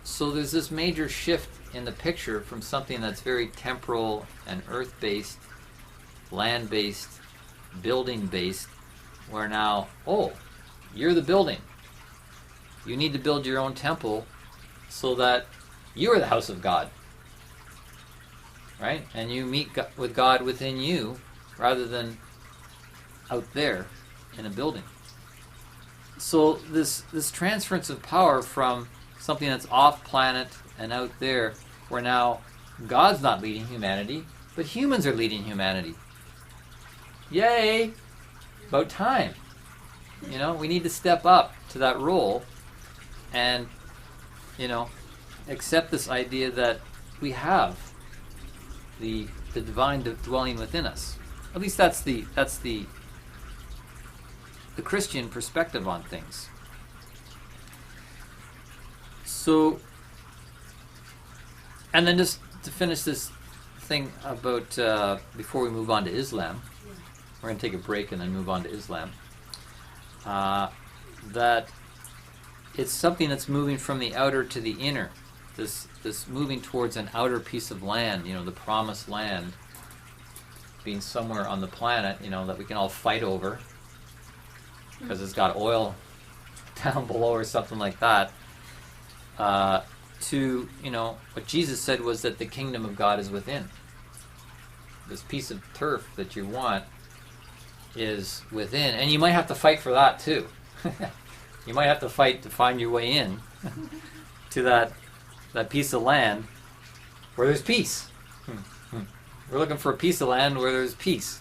So there's this major shift in the picture from something that's very temporal and earth-based, land-based, building-based, where now, you're the building. You need to build your own temple so that you are the house of God. Right? And you meet with God within you rather than out there in a building. So this transference of power from something that's off planet and out there, where now God's not leading humanity, but humans are leading humanity. Yay! About time. We need to step up to that role and, accept this idea that we have the divine dwelling within us. At least that's the Christian perspective on things. So, and then just to finish this thing about before we move on to Islam, we're going to take a break and then move on to Islam. That it's something that's moving from the outer to the inner. This moving towards an outer piece of land, the promised land, being somewhere on the planet, that we can all fight over because it's got oil down below or something like that. To, what Jesus said was that the kingdom of God is within. This piece of turf that you want is within, and you might have to fight for that too. You might have to fight to find your way in to that piece of land where there's peace. We're looking for a piece of land where there's peace.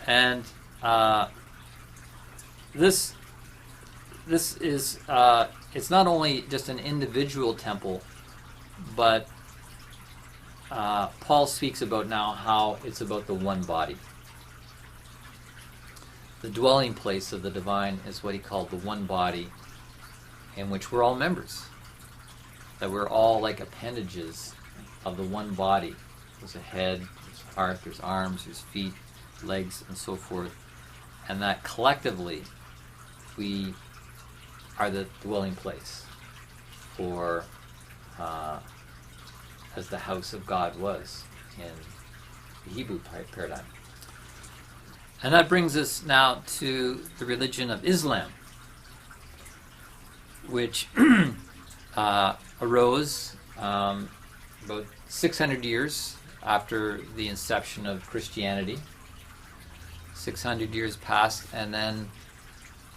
And this is it's not only just an individual temple, but Paul speaks about now how it's about the one body. The dwelling place of the divine is what he called the one body, in which we're all members. That we're all like appendages of the one body. There's a head, there's a heart, there's arms, there's feet, legs, and so forth. And that collectively, we are the dwelling place or as the house of God was in the Hebrew paradigm. And that brings us now to the religion of Islam, which arose about 600 years after the inception of Christianity. 600 years passed, and then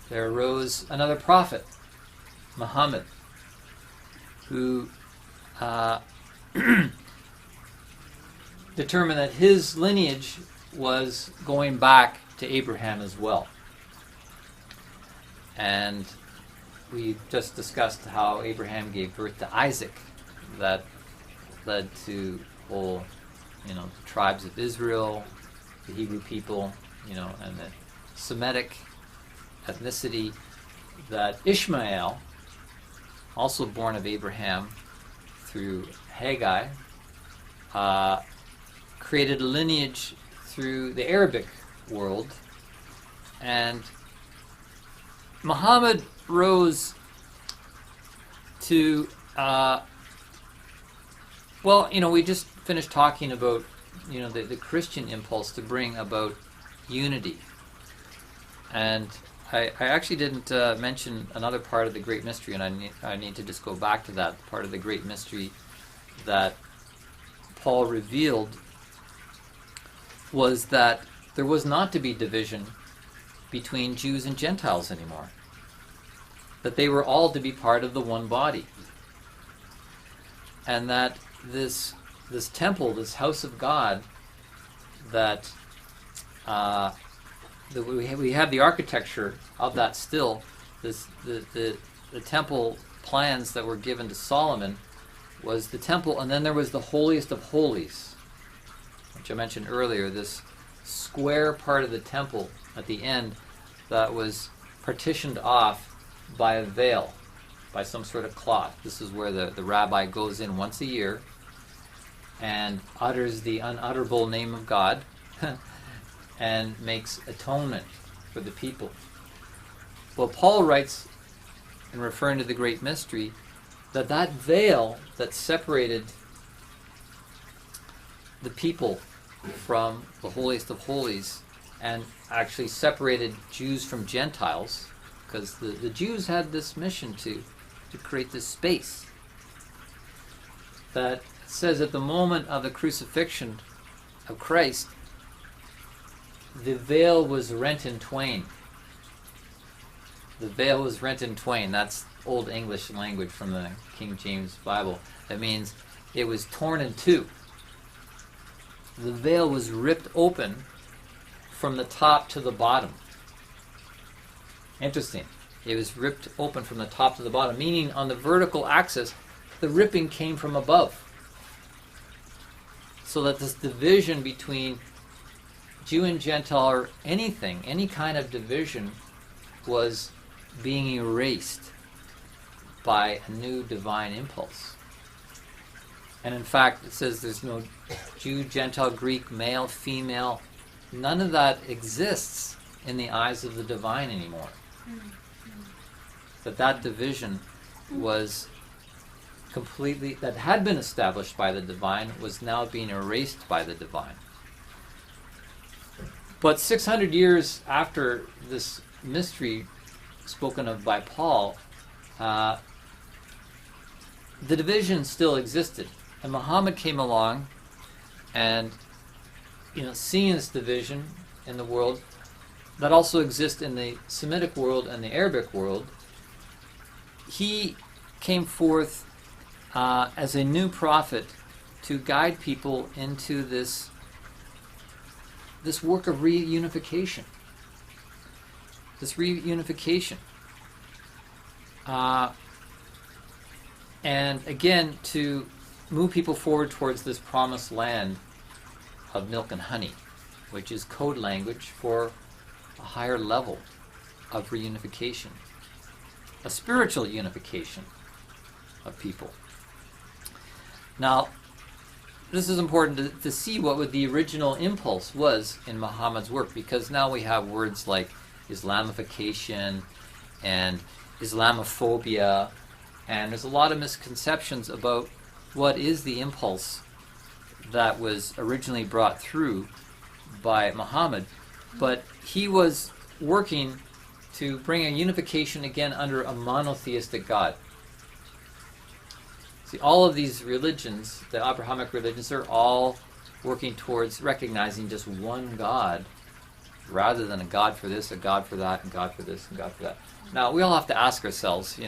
there arose another prophet, Muhammad, who determined that his lineage was going back to Abraham as well. And we just discussed how Abraham gave birth to Isaac, that led to whole, the tribes of Israel, the Hebrew people, and the Semitic ethnicity, that Ishmael, also born of Abraham through Haggai, created a lineage through the Arabic world. And Muhammad rose to, we just finished talking about, the Christian impulse to bring about unity. And I actually didn't mention another part of the Great Mystery, and I need to just go back to that part of the Great Mystery that Paul revealed, was that there was not to be division between Jews and Gentiles anymore. That they were all to be part of the one body. And that this temple, this house of God, that we have the architecture of that still. The temple plans that were given to Solomon was the temple, and then there was the holiest of holies, which I mentioned earlier, this square part of the temple at the end that was partitioned off by a veil, by some sort of cloth. This is where the rabbi goes in once a year and utters the unutterable name of God and makes atonement for the people. Well, Paul writes, in referring to the Great Mystery, that veil that separated the people from the holiest of holies and actually separated Jews from Gentiles, because the Jews had this mission to create this space, that says at the moment of the crucifixion of Christ, the veil was rent in twain. The veil was rent in twain. That's Old English language from the King James Bible. That means it was torn in two. The veil was ripped open from the top to the bottom. Interesting. It was ripped open from the top to the bottom, meaning on the vertical axis, the ripping came from above. So that this division between Jew and Gentile, or anything, any kind of division, was being erased by a new divine impulse. And in fact, it says there's no Jew, Gentile, Greek, male, female. None of that exists in the eyes of the divine anymore. That division was completely, that had been established by the divine, was now being erased by the divine. But 600 years after this mystery spoken of by Paul, the division still existed. And Muhammad came along and, seeing this division in the world that also exists in the Semitic world and the Arabic world, he came forth as a new prophet to guide people into this work of reunification. This reunification. And again, to move people forward towards this promised land of milk and honey, which is code language for a higher level of reunification, a spiritual unification of people. Now, this is important to see what the original impulse was in Muhammad's work, because now we have words like Islamification and Islamophobia And there's a lot of misconceptions about what is the impulse that was originally brought through by Muhammad. But he was working to bring a unification again under a monotheistic God. See, all of these religions, the Abrahamic religions, are all working towards recognizing just one God rather than a God for this, a God for that, and God for this, and God for that. Now, we all have to ask ourselves,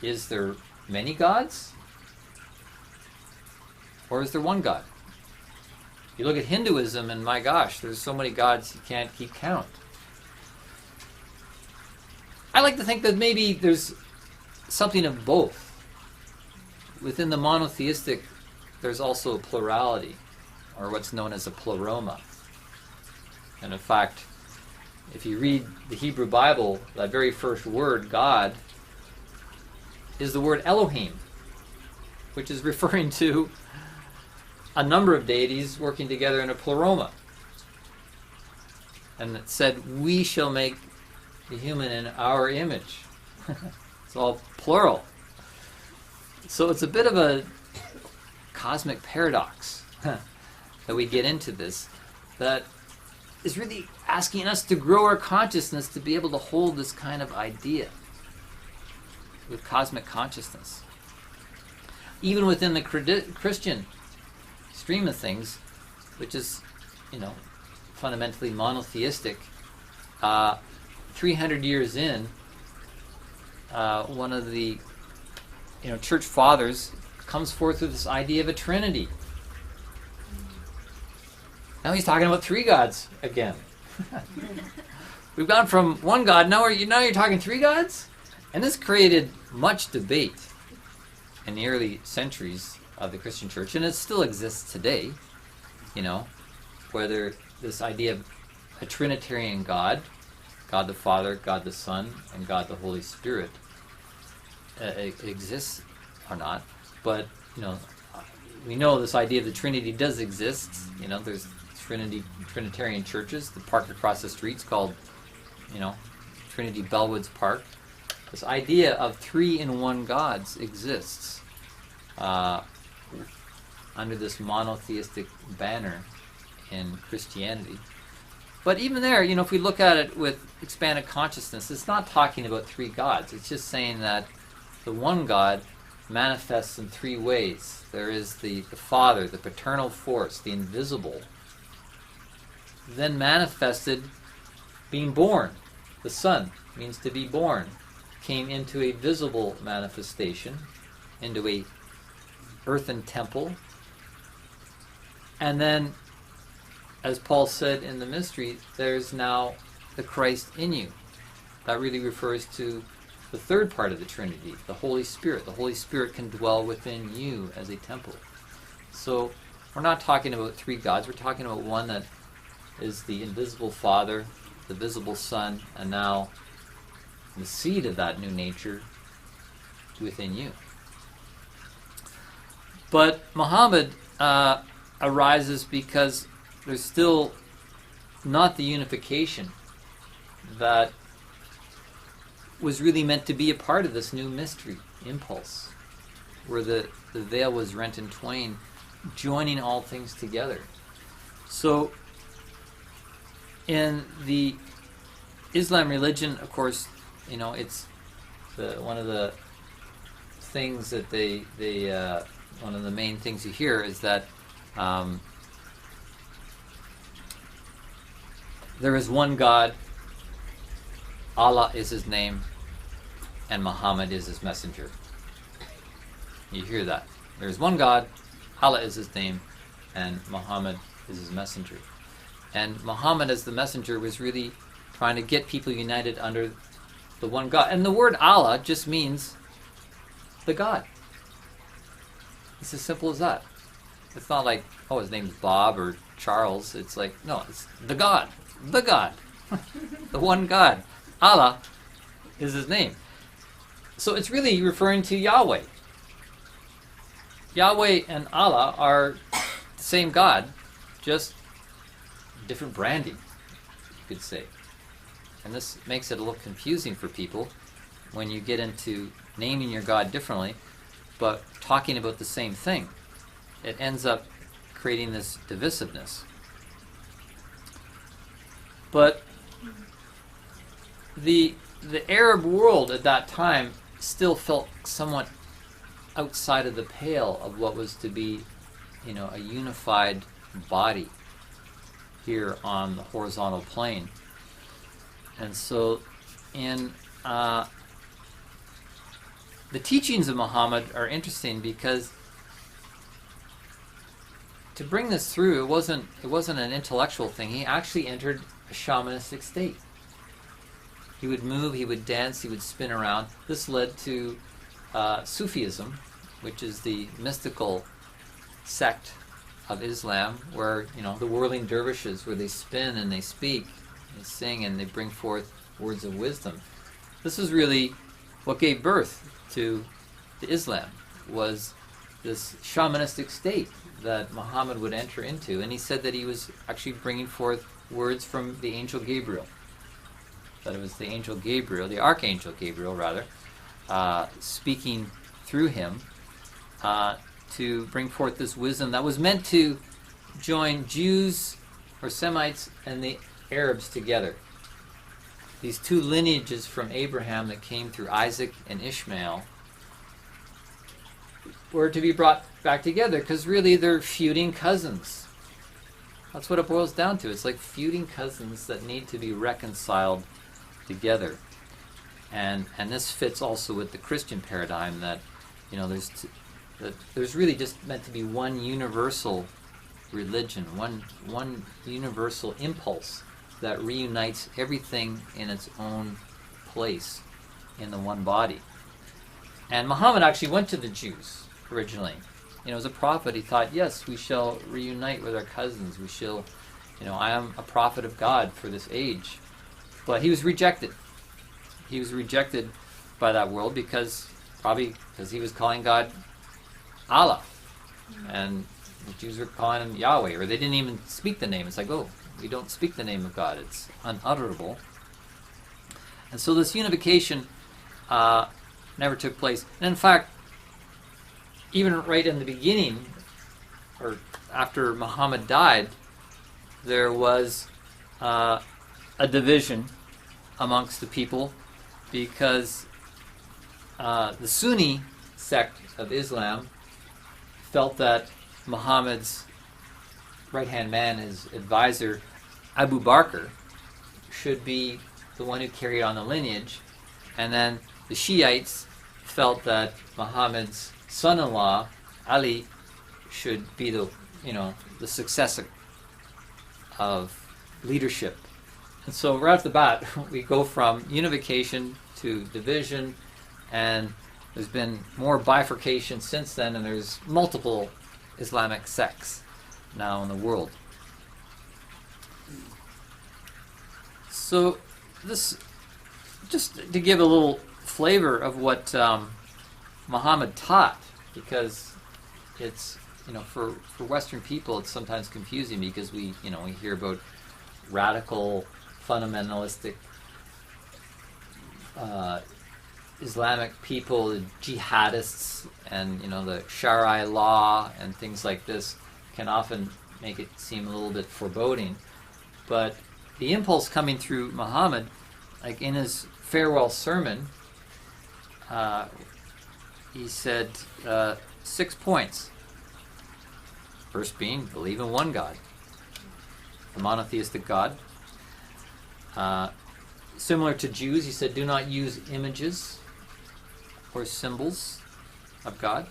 is there many gods? Or is there one God? You look at Hinduism, and my gosh, there's so many gods you can't keep count. I like to think that maybe there's something of both. Within the monotheistic, there's also a plurality, or what's known as a pleroma. And in fact, if you read the Hebrew Bible, that very first word, God, is the word Elohim, which is referring to a number of deities working together in a pleroma. And it said, we shall make the human in our image. It's all plural. So it's a bit of a cosmic paradox that we get into this, that is really asking us to grow our consciousness to be able to hold this kind of idea with cosmic consciousness. Even within the Christian stream of things, which is, fundamentally monotheistic, 300 years in, one of the church fathers comes forth with this idea of a trinity. Now he's talking about three gods again. We've gone from one God, now you're talking three gods? And this created much debate in the early centuries of the Christian church, and it still exists today, whether this idea of a Trinitarian God, God the Father, God the Son, and God the Holy Spirit, exists or not. But, we know this idea of the Trinity does exist. There's Trinitarian churches. The park across the street's called, Trinity Bellwoods Park. This idea of three-in-one gods exists under this monotheistic banner in Christianity. But even there, if we look at it with expanded consciousness, it's not talking about three gods. It's just saying that the one God manifests in three ways. There is the Father, the paternal force, the invisible, then manifested being born. The Son means to be born, came into a visible manifestation, into a earthen temple. And then, as Paul said in the mystery, there's now the Christ in you. That really refers to the third part of the Trinity, the Holy Spirit. The Holy Spirit can dwell within you as a temple. So we're not talking about three gods. We're talking about one that is the invisible Father, the visible Son, and now the seed of that new nature within you. But Muhammad arises because there's still not the unification that was really meant to be a part of this new mystery impulse, where the veil was rent in twain, joining all things together. So in the Islam religion, of course, it's one of the things that they one of the main things you hear is that there is one God, Allah is his name, and Muhammad is his messenger. You hear that. There is one God, Allah is his name, and Muhammad is his messenger. And Muhammad as the messenger was really trying to get people united under the one God. And the word Allah just means the God. It's as simple as that. It's not like, his name's Bob or Charles. It's like, no, it's the God. The God. The one God. Allah is his name. So it's really referring to Yahweh. Yahweh and Allah are the same God, just different branding, you could say. And this makes it a little confusing for people when you get into naming your God differently, but talking about the same thing. It ends up creating this divisiveness. But the Arab world at that time still felt somewhat outside of the pale of what was to be, a unified body here on the horizontal plane. And so in the teachings of Muhammad are interesting because to bring this through, it wasn't an intellectual thing. He actually entered a shamanistic state. He would move, he would dance, he would spin around. This led to Sufism, which is the mystical sect of Islam, where the whirling dervishes, where they spin and they speak, they sing, and they bring forth words of wisdom. This is really what gave birth to Islam, was this shamanistic state that Muhammad would enter into. And he said that he was actually bringing forth words from the angel Gabriel. That it was the angel Gabriel, the archangel Gabriel rather, speaking through him to bring forth this wisdom that was meant to join Jews or Semites and the Arabs together. These two lineages from Abraham that came through Isaac and Ishmael were to be brought back together, because really they're feuding cousins. That's what it boils down to. It's like feuding cousins that need to be reconciled together. And this fits also with the Christian paradigm that there's really just meant to be one universal religion, one universal impulse that reunites everything in its own place in the one body. And Muhammad actually went to the Jews originally. As a prophet, he thought, yes, we shall reunite with our cousins. We shall, I am a prophet of God for this age. But he was rejected. He was rejected by that world probably because he was calling God Allah. And the Jews were calling him Yahweh, or they didn't even speak the name. It's like, oh, we don't speak the name of God. It's unutterable. And so this unification never took place. And in fact, even right in the beginning, or after Muhammad died, there was a division amongst the people, because the Sunni sect of Islam felt that Muhammad's right-hand man, his advisor, Abu Bakr, should be the one who carried on the lineage, and then the Shiites felt that Muhammad's son-in-law, Ali, should be the successor of leadership. And so right off the bat, we go from unification to division, and there's been more bifurcation since then, and there's multiple Islamic sects now in the world. So this, just to give a little flavor of what Muhammad taught, because it's, for Western people, it's sometimes confusing, because we hear about radical, fundamentalistic Islamic people, the jihadists, and the Sharia law and things like this can often make it seem a little bit foreboding. But the impulse coming through Muhammad, like in his farewell sermon, he said 6 points. First being, believe in one God, the monotheistic God. Similar to Jews, he said, do not use images or symbols of God.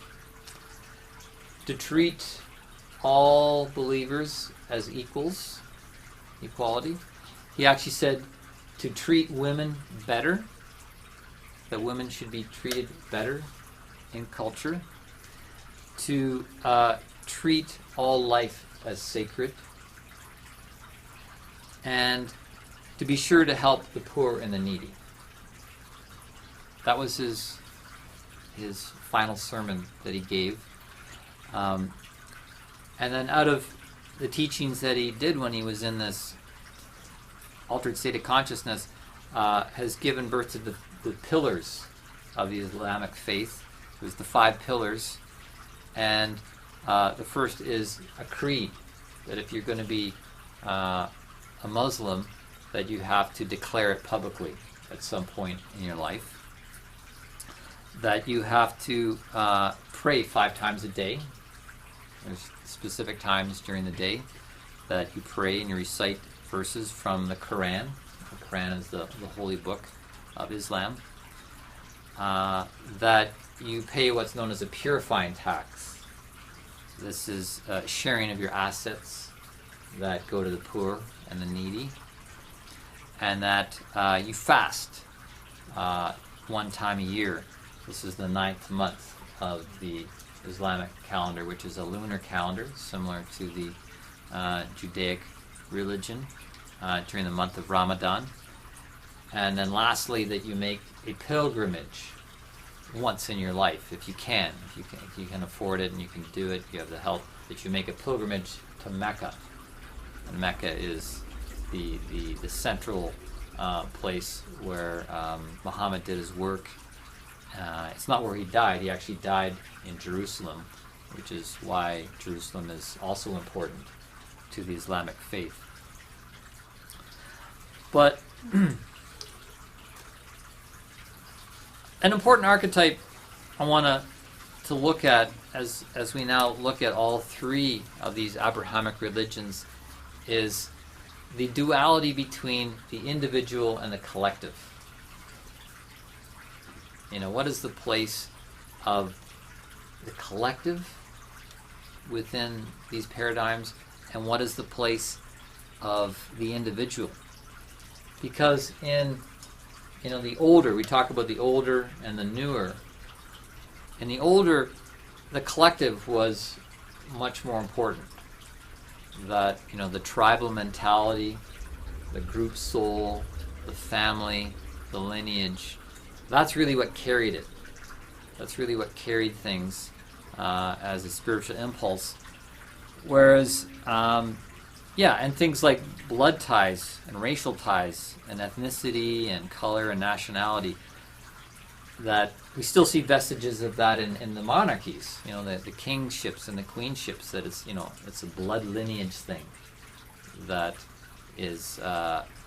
To treat all believers as equals, equality. He actually said to treat women better, that women should be treated better in culture. To treat all life as sacred. And to be sure to help the poor and the needy. That was his final sermon that he gave. And then out of the teachings that he did when he was in this altered state of consciousness, has given birth to the pillars of the Islamic faith. There's the 5 pillars, and the first is a creed, that if you're going to be a Muslim, that you have to declare it publicly at some point in your life. That you have to pray 5 times a day. There's specific times during the day that you pray and you recite verses from the Quran. The Quran is the holy book of Islam. That you pay what's known as a purifying tax. This is sharing of your assets that go to the poor and the needy. And that you fast 1 time a year. This is the 9th month of the Islamic calendar, which is a lunar calendar, similar to the Judaic religion, during the month of Ramadan. And then lastly, that you make a pilgrimage once in your life, if you can. If you can afford it and you can do it, you have the help, that you make a pilgrimage to Mecca. And Mecca is the central place where Muhammad did his work. It's not where he died. He actually died in Jerusalem, which is why Jerusalem is also important to the Islamic faith. But an important archetype I want to look at as we now look at all 3 of these Abrahamic religions is the duality between the individual and the collective. What is the place of the collective within these paradigms, and what is the place of the individual? Because in the older, we talk about the older and the newer. In the older, the collective was much more important. That, the tribal mentality, the group soul, the family, the lineage, that's really what carried it. That's really what carried things as a spiritual impulse. Whereas, and things like blood ties and racial ties and ethnicity and color and nationality, that we still see vestiges of that in the monarchies. The kingships and the queenships, that it's a blood lineage thing that is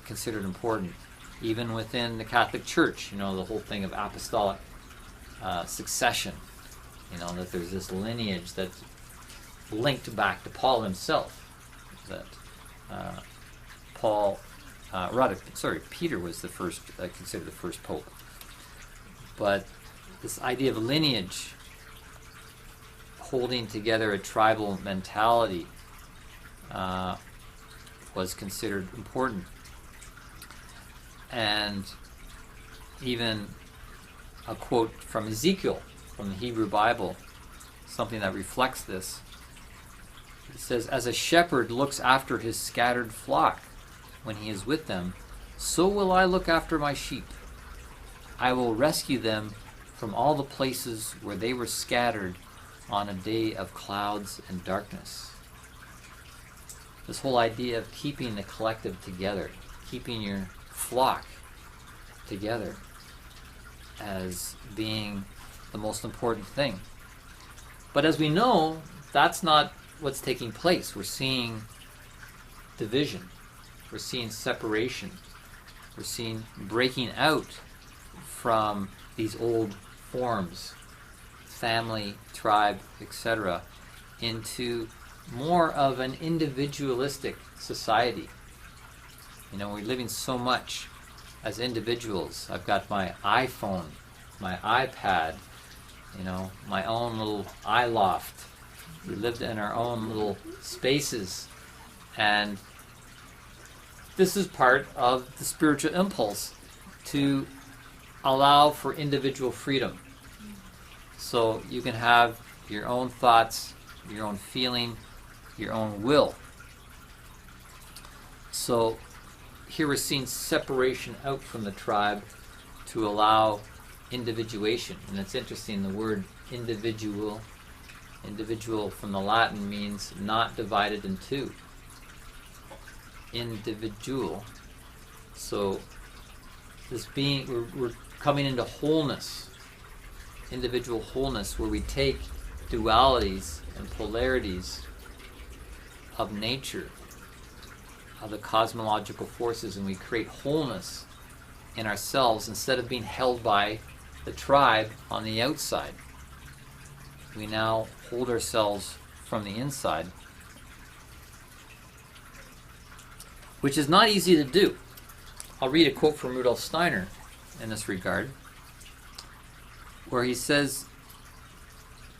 considered important. Even within the Catholic Church, the whole thing of apostolic succession, that there's this lineage that's linked back to Paul himself. That Peter was the first, considered the first pope. But this idea of lineage, holding together a tribal mentality, was considered important. And even a quote from Ezekiel, from the Hebrew Bible, something that reflects this. It says, "As a shepherd looks after his scattered flock when he is with them, so will I look after my sheep. I will rescue them from all the places where they were scattered on a day of clouds and darkness." This whole idea of keeping the collective together, keeping your flock together as being the most important thing. But as we know, that's not what's taking place. We're seeing division. We're seeing separation. We're seeing breaking out from these old forms, family, tribe, etc., into more of an individualistic society. We're living so much as individuals. I've got my iPhone, my iPad, my own little iLoft. We lived in our own little spaces. And this is part of the spiritual impulse to allow for individual freedom. So you can have your own thoughts, your own feeling, your own will. So here we're seeing separation out from the tribe to allow individuation. And it's interesting, the word individual from the Latin means not divided in two. Individual. So this being, we're coming into wholeness individual wholeness, where we take dualities and polarities of nature, of the cosmological forces, and we create wholeness in ourselves instead of being held by the tribe on the outside. We now hold ourselves from the inside, which is not easy to do. I'll read a quote from Rudolf Steiner in this regard, where he says,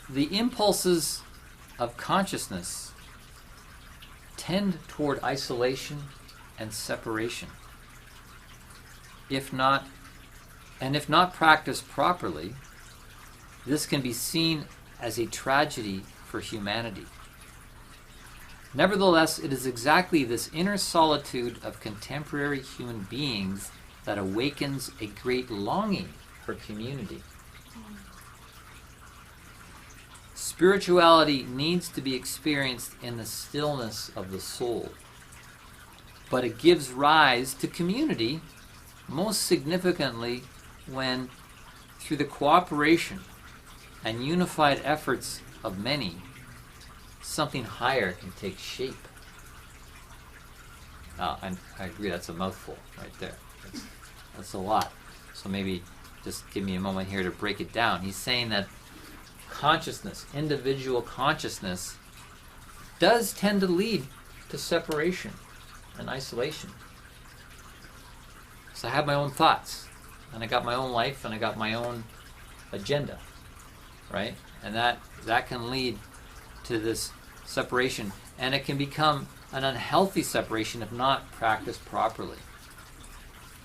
"The impulses of consciousness tend toward isolation and separation. If not practiced properly, this can be seen as a tragedy for humanity. Nevertheless, it is exactly this inner solitude of contemporary human beings that awakens a great longing for community. Spirituality needs to be experienced in the stillness of the soul, but it gives rise to community most significantly when, through the cooperation and unified efforts of many, something higher can take shape." And I agree, that's a mouthful right there. That's a lot. So maybe just give me a moment here to break it down. He's saying that consciousness, individual consciousness, does tend to lead to separation and isolation. So I have my own thoughts, and I got my own life, and I got my own agenda, right? And that can lead to this separation, and it can become an unhealthy separation if not practiced properly.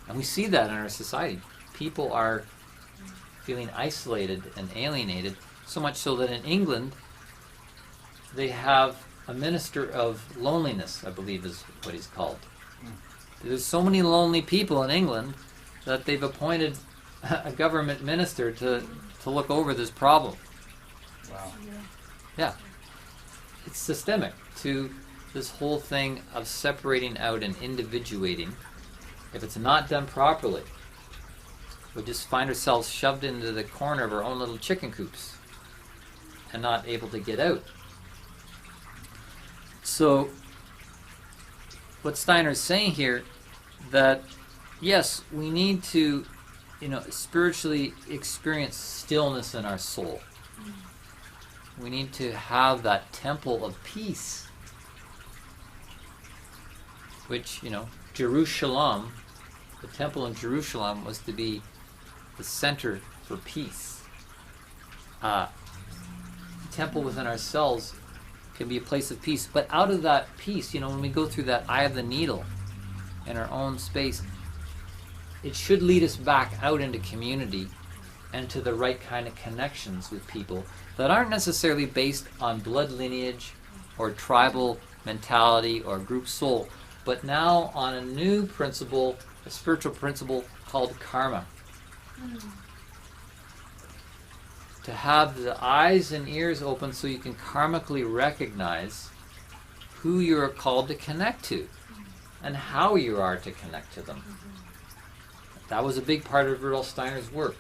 And we see that in our society. People are feeling isolated and alienated, so much so that in England they have a minister of loneliness, I believe is what he's called. There's so many lonely people in England that they've appointed a government minister to look over this problem. Wow. Yeah. It's systemic to this whole thing of separating out and individuating. If it's not done properly, we just find ourselves shoved into the corner of our own little chicken coops and not able to get out. So what Steiner's saying here, that yes, we need to, spiritually experience stillness in our soul. We need to have that temple of peace, which, Jerusalem, the temple in Jerusalem was to be the center for peace. The temple within ourselves can be a place of peace, but out of that peace, when we go through that eye of the needle in our own space, it should lead us back out into community and to the right kind of connections with people that aren't necessarily based on blood lineage or tribal mentality or group soul, but now on a new principle, a spiritual principle called karma. To have the eyes and ears open so you can karmically recognize who you are called to connect to and how you are to connect to them. That was a big part of Rudolf Steiner's work,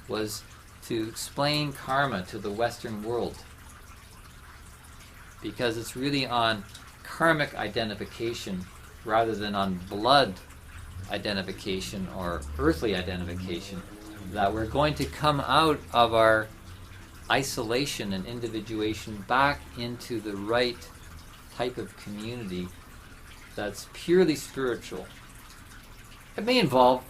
was to explain karma to the Western world, because it's really on karmic identification rather than on blood identification or earthly identification that we're going to come out of our isolation and individuation back into the right type of community that's purely spiritual. It may involve,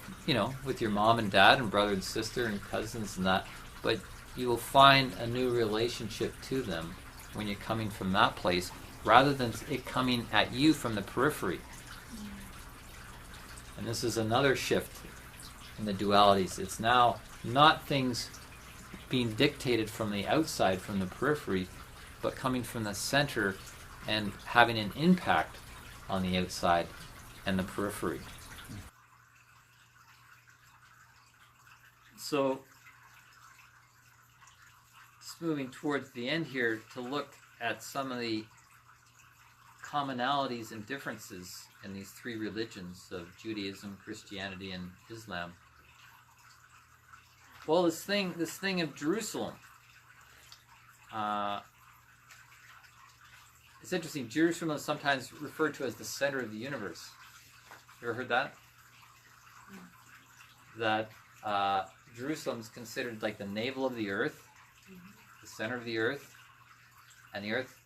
with your mom and dad and brother and sister and cousins and that, but you will find a new relationship to them when you're coming from that place rather than it coming at you from the periphery. And this is another shift in the dualities. It's now not things being dictated from the outside, from the periphery, but coming from the center and having an impact on the outside and the periphery. So, just moving towards the end here to look at some of the commonalities and differences in these three religions of Judaism, Christianity, and Islam. Well, this thing of Jerusalem. It's interesting. Jerusalem is sometimes referred to as the center of the universe. You ever heard that? That Jerusalem is considered like the navel of the earth, the center of the earth, and the earth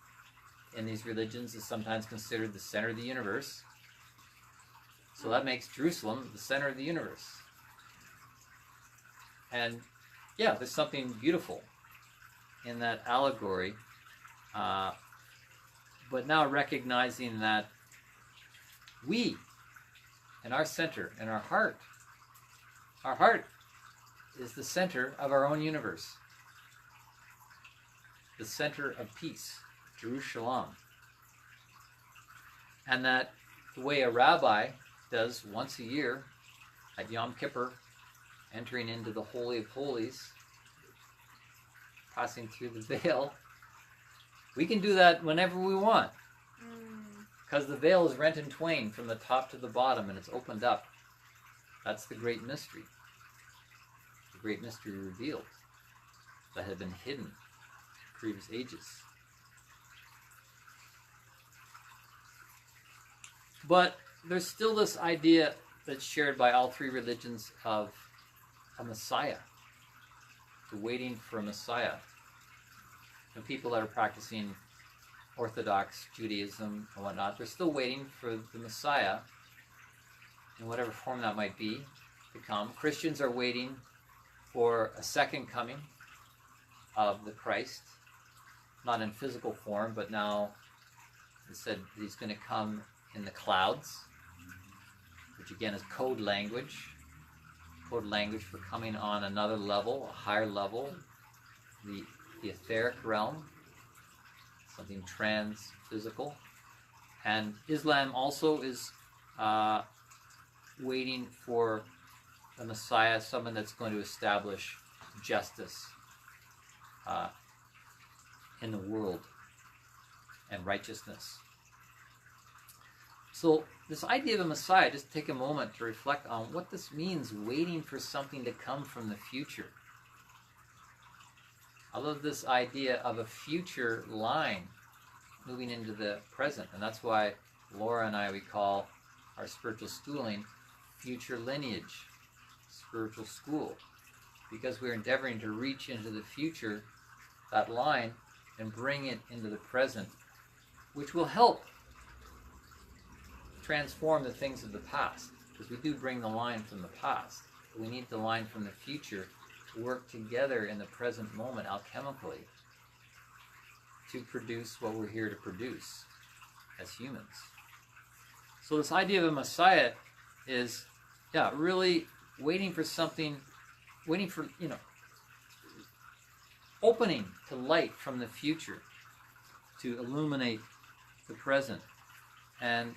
in these religions is sometimes considered the center of the universe. So that makes Jerusalem the center of the universe. And yeah, there's something beautiful in that allegory. But now recognizing that we, in our center, in our heart is the center of our own universe. The center of peace, Jerusalem. And that the way a rabbi does once a year at Yom Kippur, entering into the Holy of Holies, passing through the veil, we can do that whenever we want. Because the veil is rent in twain from the top to the bottom and it's opened up. That's the great mystery. The great mystery revealed that had been hidden in previous ages. But there's still this idea that's shared by all three religions of a Messiah. The waiting for a Messiah. And people that are practicing Orthodox Judaism and whatnot, they're still waiting for the Messiah, in whatever form that might be, to come. Christians are waiting for a second coming of the Christ, not in physical form, but now it said he's going to come in the clouds, which again is code language for coming on another level, a higher level, the etheric realm, something trans-physical. And Islam also is waiting for the Messiah, someone that's going to establish justice in the world and righteousness. So this idea of a Messiah, just take a moment to reflect on what this means, waiting for something to come from the future. I love this idea of a future line moving into the present, and that's why Laura and I, we call our spiritual schooling future lineage, spiritual school, because we're endeavoring to reach into the future, that line, and bring it into the present, which will help transform the things of the past, because we do bring the line from the past. But we need the line from the future to work together in the present moment alchemically to produce what we're here to produce as humans. So this idea of a Messiah is, really waiting for something, waiting for, opening to light from the future to illuminate the present. And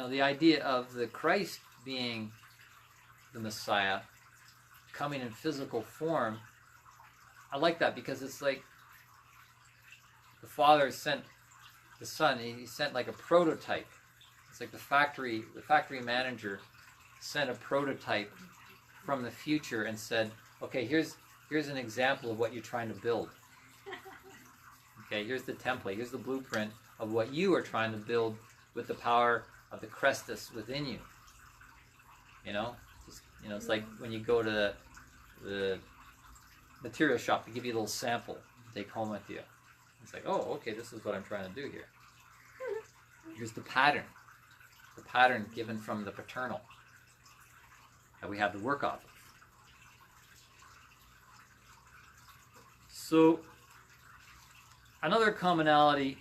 the idea of the Christ being the Messiah, coming in physical form, I like that, because it's like the Father sent the Son. He sent like a prototype. It's like the factory manager sent a prototype from the future and said, okay, here's an example of what you're trying to build. Okay, here's the template, here's the blueprint of what you are trying to build with the power of the Christus within you. It's like when you go to the material shop, they give you a little sample to take home with you. It's like, oh, okay, this is what I'm trying to do here. Here's the pattern given from the paternal that we have to work off of. So, another commonality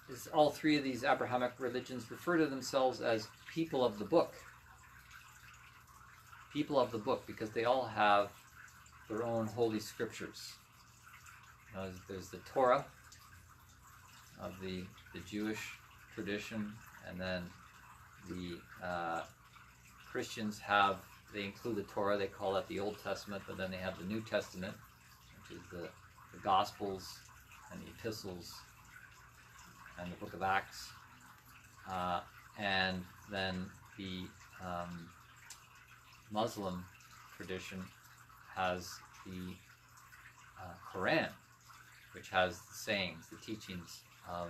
is all three of these Abrahamic religions refer to themselves as people of the book. People of the book, because they all have their own holy scriptures. There's the Torah of the Jewish tradition, and then the Christians they include the Torah, they call that the Old Testament, but then they have the New Testament, which is the Gospels and the Epistles and the Book of Acts, and then the Muslim tradition has the Quran, which has the sayings, the teachings of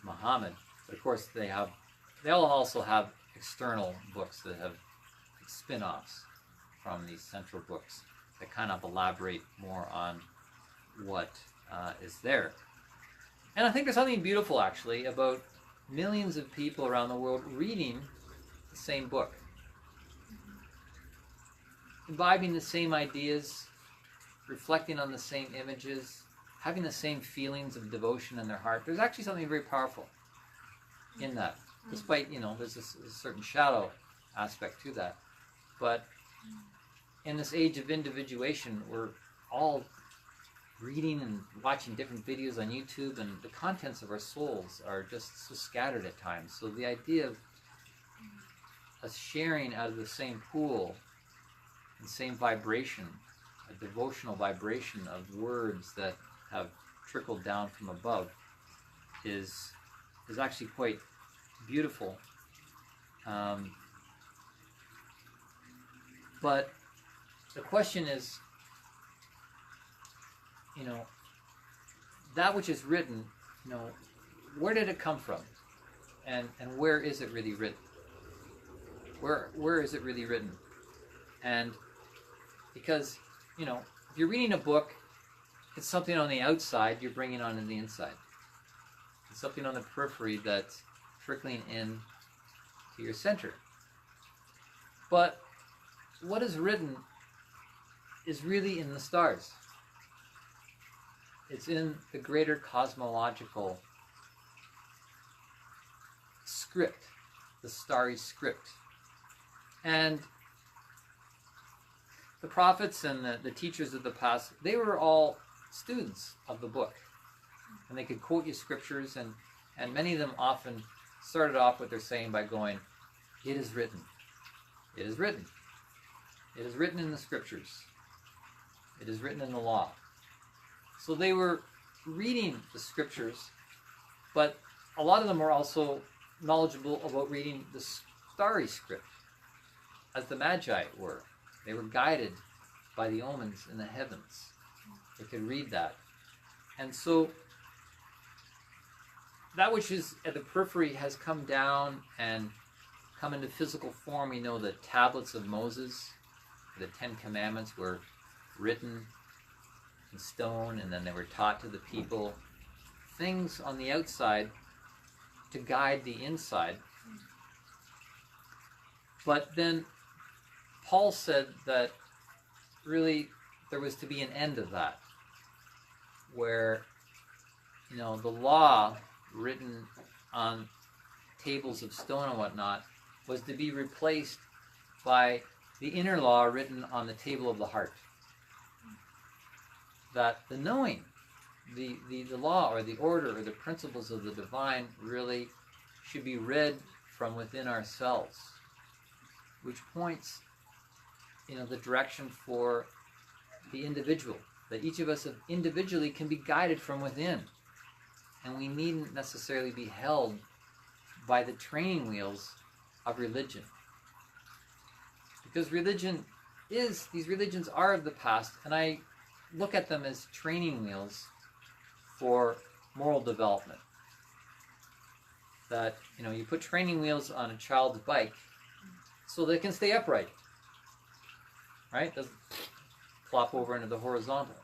Muhammad. But of course, they'll also have external books that have spin-offs from these central books that kind of elaborate more on what is there. And I think there's something beautiful, actually, about millions of people around the world reading the same book, imbibing the same ideas, reflecting on the same images, having the same feelings of devotion in their heart. There's actually something very powerful in that, despite, there's a certain shadow aspect to that. But in this age of individuation, we're all reading and watching different videos on YouTube, and the contents of our souls are just so scattered at times. So the idea of us sharing out of the same pool and same vibration, a devotional vibration of words that have trickled down from above, is actually quite beautiful. But the question is, that which is written, where did it come from? And where is it really written? Where is it really written? And because, if you're reading a book, it's something on the outside you're bringing on in the inside. It's something on the periphery that's trickling in to your center. But what is written is really in the stars. It's in the greater cosmological script, the starry script. And the prophets and the teachers of the past, they were all students of the book. And they could quote you scriptures, and many of them often started off what they're saying by going, "It is written. It is written. It is written in the scriptures. It is written in the law." So they were reading the scriptures, but a lot of them were also knowledgeable about reading the starry script, as the Magi were. They were guided by the omens in the heavens. They could read that. And so that which is at the periphery has come down and come into physical form. We know the tablets of Moses, the 10 Commandments, were written in stone, and then they were taught to the people. Things on the outside to guide the inside. But then Paul said that really there was to be an end of that, where the law written on tables of stone and whatnot was to be replaced by the inner law written on the table of the heart. That the knowing, the law or the order or the principles of the divine really should be read from within ourselves, which points the direction for the individual, that each of us individually can be guided from within, and we needn't necessarily be held by the training wheels of religion, because these religions are of the past, and I look at them as training wheels for moral development. That you put training wheels on a child's bike so they can stay upright, right? Doesn't flop over into the horizontal.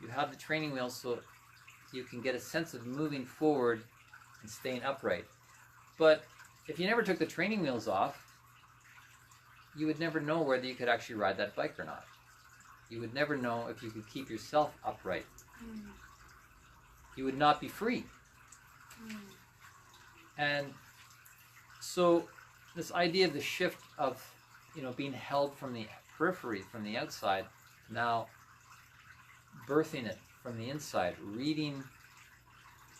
You have the training wheels so you can get a sense of moving forward and staying upright. But if you never took the training wheels off, you would never know whether you could actually ride that bike or not. You would never know if you could keep yourself upright. You would not be free. And so this idea of the shift of being held from the periphery, from the outside, now birthing it from the inside, reading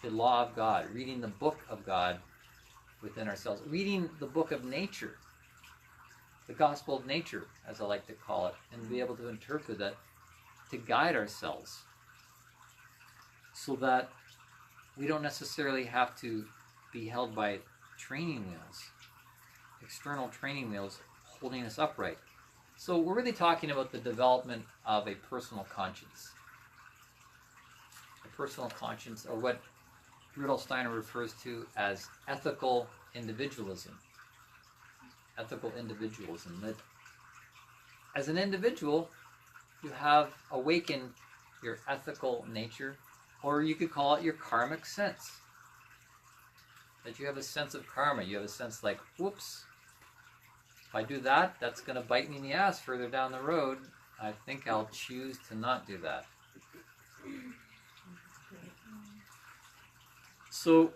the law of God, reading the book of God within ourselves, reading the book of nature, the gospel of nature, as I like to call it, and be able to interpret it to guide ourselves so that we don't necessarily have to be held by training wheels, external training wheels holding us upright. So we're really talking about the development of a personal conscience. A personal conscience, or what Rudolf Steiner refers to as ethical individualism. Ethical individualism. That as an individual, you have awakened your ethical nature, or you could call it your karmic sense. That you have a sense of karma. You have a sense like, whoops, if I do that, that's going to bite me in the ass further down the road. I think I'll choose to not do that. So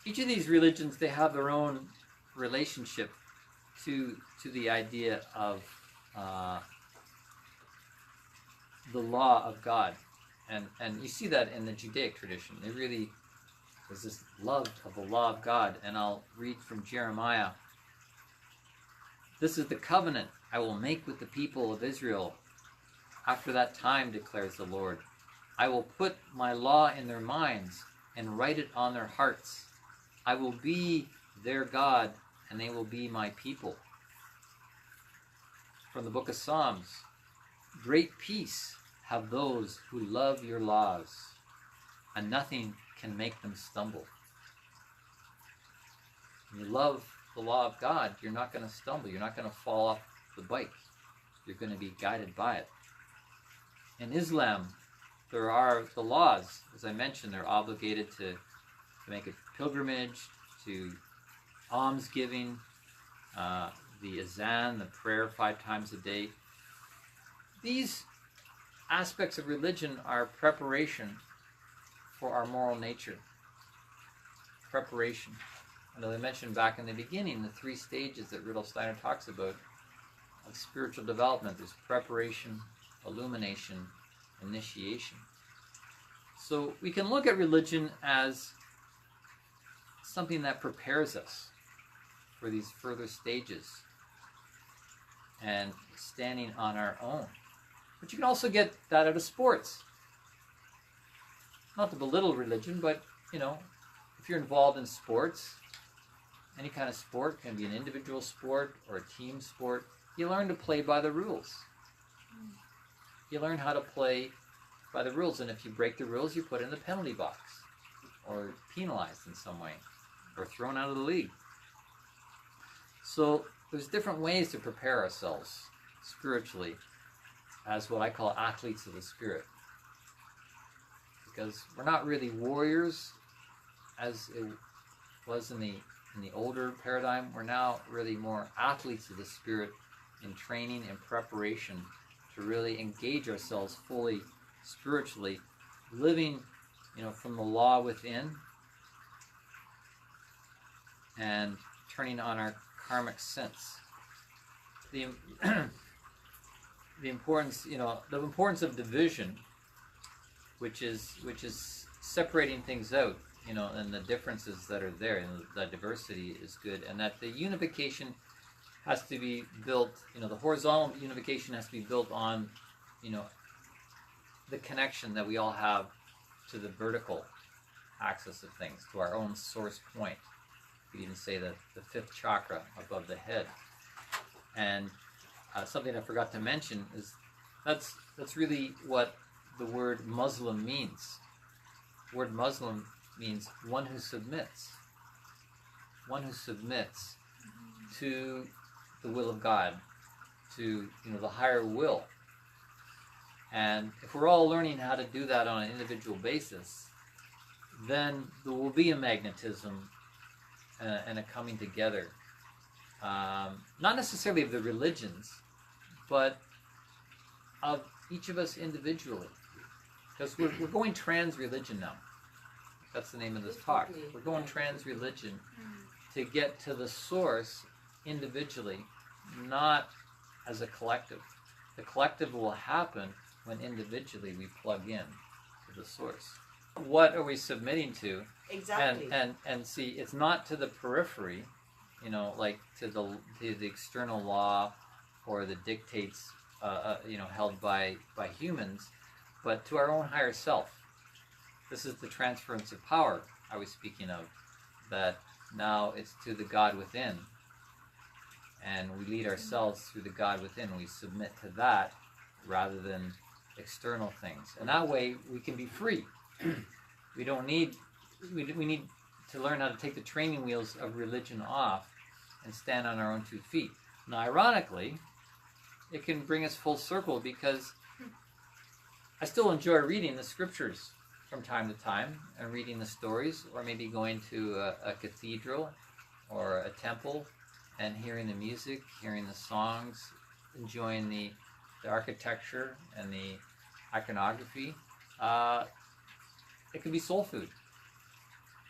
each of these religions, they have their own relationship to the idea of the law of God. And you see that in the Judaic tradition. They really, there's this love of the law of God. And I'll read from Jeremiah. This is the covenant I will make with the people of Israel. After that time, declares the Lord, I will put my law in their minds and write it on their hearts. I will be their God, and they will be my people. From the book of Psalms, great peace have those who love your laws, and nothing can make them stumble. When you love the law of God, you're not going to stumble. You're not going to fall off the bike. You're going to be guided by it. In Islam, there are the laws. As I mentioned, they're obligated to make a pilgrimage, to almsgiving, the azan, the prayer 5 times a day. These aspects of religion are preparation for our moral nature. Preparation. And as I mentioned back in the beginning, the 3 stages that Rudolf Steiner talks about of spiritual development. There's preparation, illumination, initiation. So we can look at religion as something that prepares us for these further stages and standing on our own. But you can also get that out of sports. Not to belittle religion, but, you know, if you're involved in sports, any kind of sport, can be an individual sport or a team sport, you learn to play by the rules. You learn how to play by the rules, and if you break the rules, you're put in the penalty box, or penalized in some way, or thrown out of the league. So there's different ways to prepare ourselves spiritually as what I call athletes of the spirit. Because we're not really warriors as it was in the older paradigm. We're now really more athletes of the spirit in training and preparation to really engage ourselves fully spiritually, living, you know, from the law within and turning on our karmic sense. The importance, you know, the importance of division, which is separating things out, you know, and the differences that are there, and the diversity is good, and that the unification has to be built, you know, the horizontal unification has to be built on, you know, the connection that we all have to the vertical axis of things, to our own source point. You could even say that the 5th chakra above the head. And something I forgot to mention is that's really what the word Muslim means. The word Muslim means one who submits. One who submits to the will of God, to, you know, the higher will. And if we're all learning how to do that on an individual basis, then there will be a magnetism and a coming together. Not necessarily of the religions, but of each of us individually. Because we're going trans-religion now. That's the name of this talk. We're going trans-religion to get to the source individually, not as a collective. The collective will happen when individually we plug in to the source. What are we submitting to? Exactly. And see, it's not to the periphery, you know, like to the external law or the dictates, you know, held by humans, but to our own higher self. This is the transference of power I was speaking of, that now it's to the God within. and we lead ourselves through the God within. We submit to that rather than external things. And that way we can be free. We don't need, we need to learn how to take the training wheels of religion off and stand on our own 2 feet. Now, ironically, it can bring us full circle because I still enjoy reading the scriptures from time to time and reading the stories, or maybe going to a cathedral or a temple and hearing the music, hearing the songs, enjoying the architecture and the iconography. It can be soul food.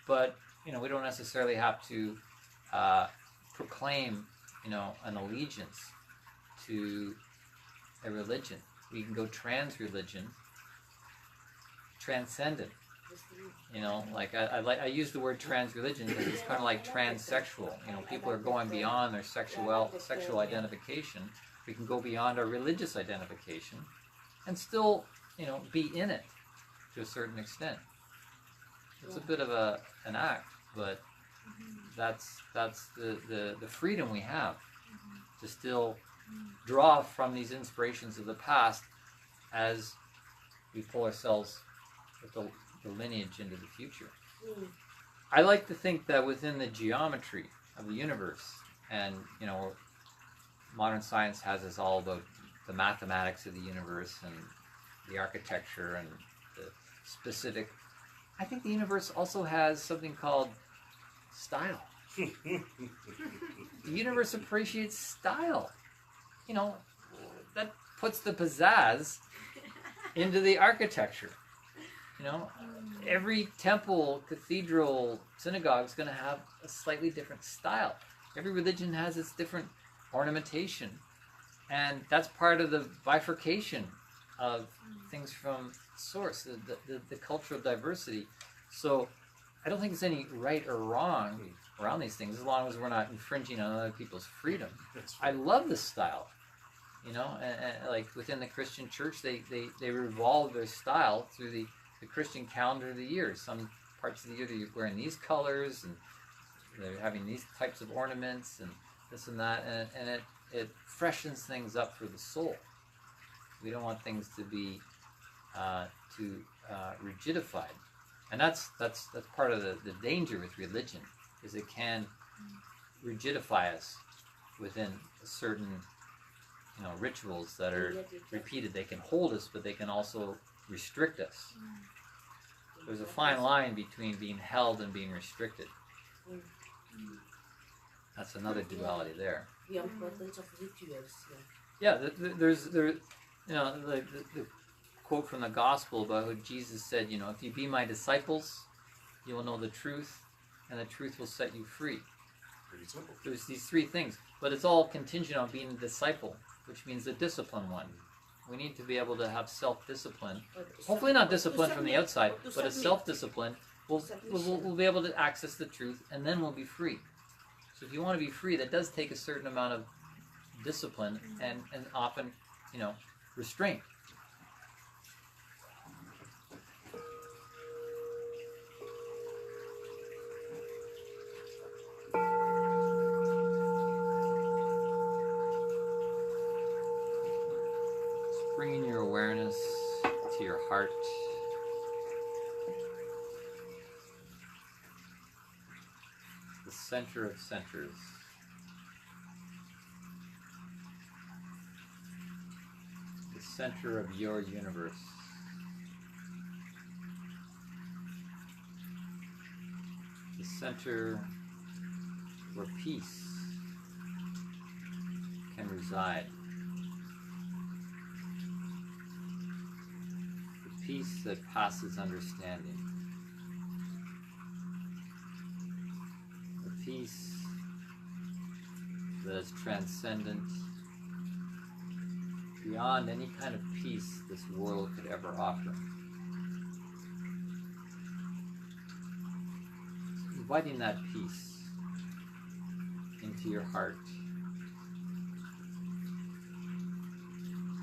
But, we don't necessarily have to proclaim, an allegiance to a religion. We can go trans-religion, transcendent. I use the word trans-religion because it's kind of like transsexual. People are going beyond their sexual identification. We can go beyond our religious identification and still, be in it to a certain extent. It's a bit of an act, but that's the freedom we have to still draw from these inspirations of the past as we pull ourselves with the lineage into the future. I like to think that within the geometry of the universe, and modern science has us all about the mathematics of the universe and the architecture and the specific. I think the universe also has something called style. The universe appreciates style. That puts the pizzazz into the architecture. Every temple, cathedral, synagogue is going to have a slightly different style. Every religion has its different ornamentation. And that's part of the bifurcation of things from source, the cultural diversity. So I don't think there's any right or wrong around these things as long as we're not infringing on other people's freedom. I love this style. And like within the Christian church, they revolve their style through the Christian calendar of the year. Some parts of the year they're wearing these colors and they're having these types of ornaments and this and that, and it freshens things up for the soul. We don't want things to be too rigidified, and that's part of the danger with religion, is it can rigidify us within certain rituals that are repeated. They can hold us, but they can also restrict us. There's a fine line between being held and being restricted. That's another duality there. The importance of rituals. Yeah, there's the quote from the gospel about how Jesus said, if you be my disciples, you will know the truth, and the truth will set you free. Pretty simple. There's these 3 things, but it's all contingent on being a disciple, which means the disciplined one. We need to be able to have self-discipline. Hopefully not discipline from the outside, but a self-discipline. We'll be able to access the truth, and then we'll be free. So if you want to be free, that does take a certain amount of discipline and often, restraint. Bringing your awareness to your heart. The center of centers. The center of your universe. The center where peace can reside. Peace that passes understanding. A peace that is transcendent, beyond any kind of peace this world could ever offer. Inviting that peace into your heart,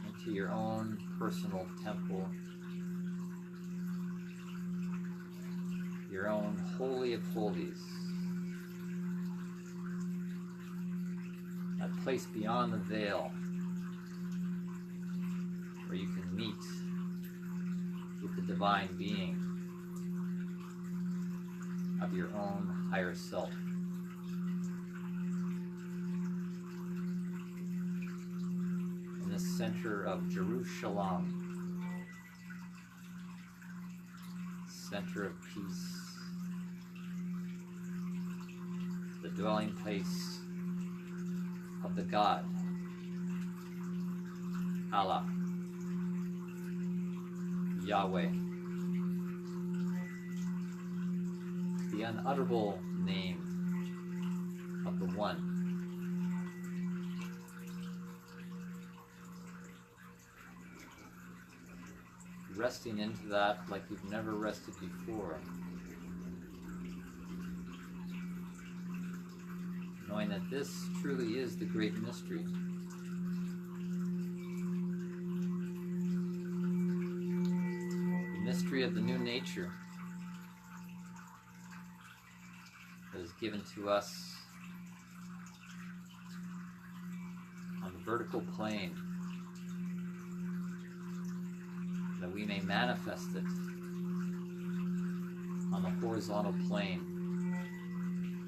into your own personal temple, your own holy of holies. That that place beyond the veil where you can meet with the divine being of your own higher self. In the center of Jerusalem, center of peace, the dwelling place of the God, Allah, Yahweh, the unutterable name of the One. Resting into that like you've never rested before. Knowing that this truly is the great mystery. The mystery of the new nature that is given to us on the vertical plane, that we may manifest it on the horizontal plane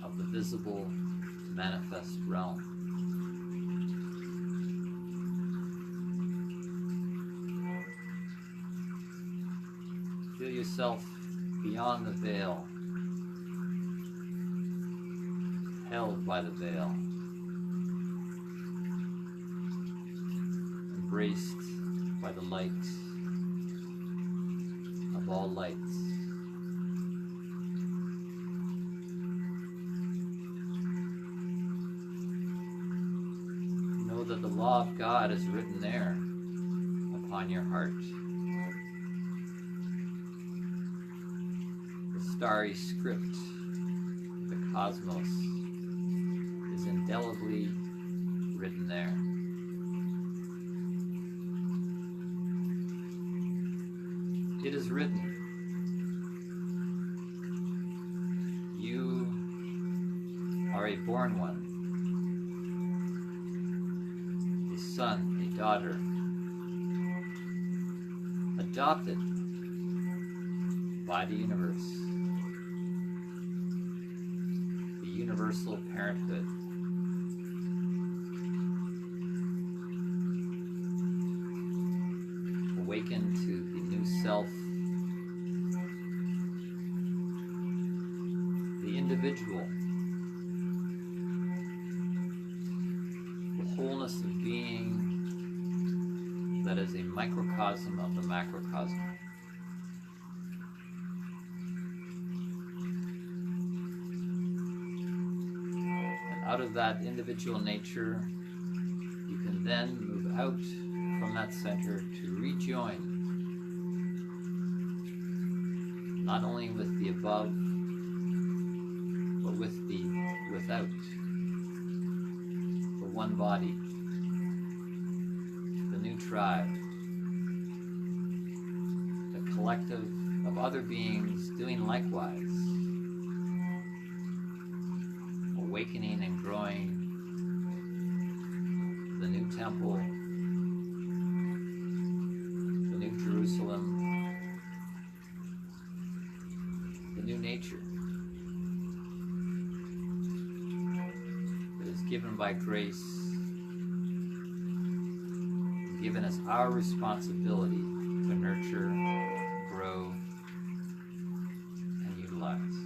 of the visible manifest realm. Feel yourself beyond the veil, held by the veil, embraced by the light of all lights. Know that the law of God is written there upon your heart. The starry script of the cosmos is indelibly written there. It is written, you are a born one, a son, a daughter, adopted by the universe, the universal parenthood. Awaken to the new self, the individual, the wholeness of being that is a microcosm of the macrocosm. And out of that individual nature, you can then move out from that center to rejoin not only with the above, but with the without, the one body, the new tribe, the collective of other beings doing likewise, awakening and growing, the new temple, the new Jerusalem, the new nature that is given by grace, given as our responsibility to nurture, grow, and utilize.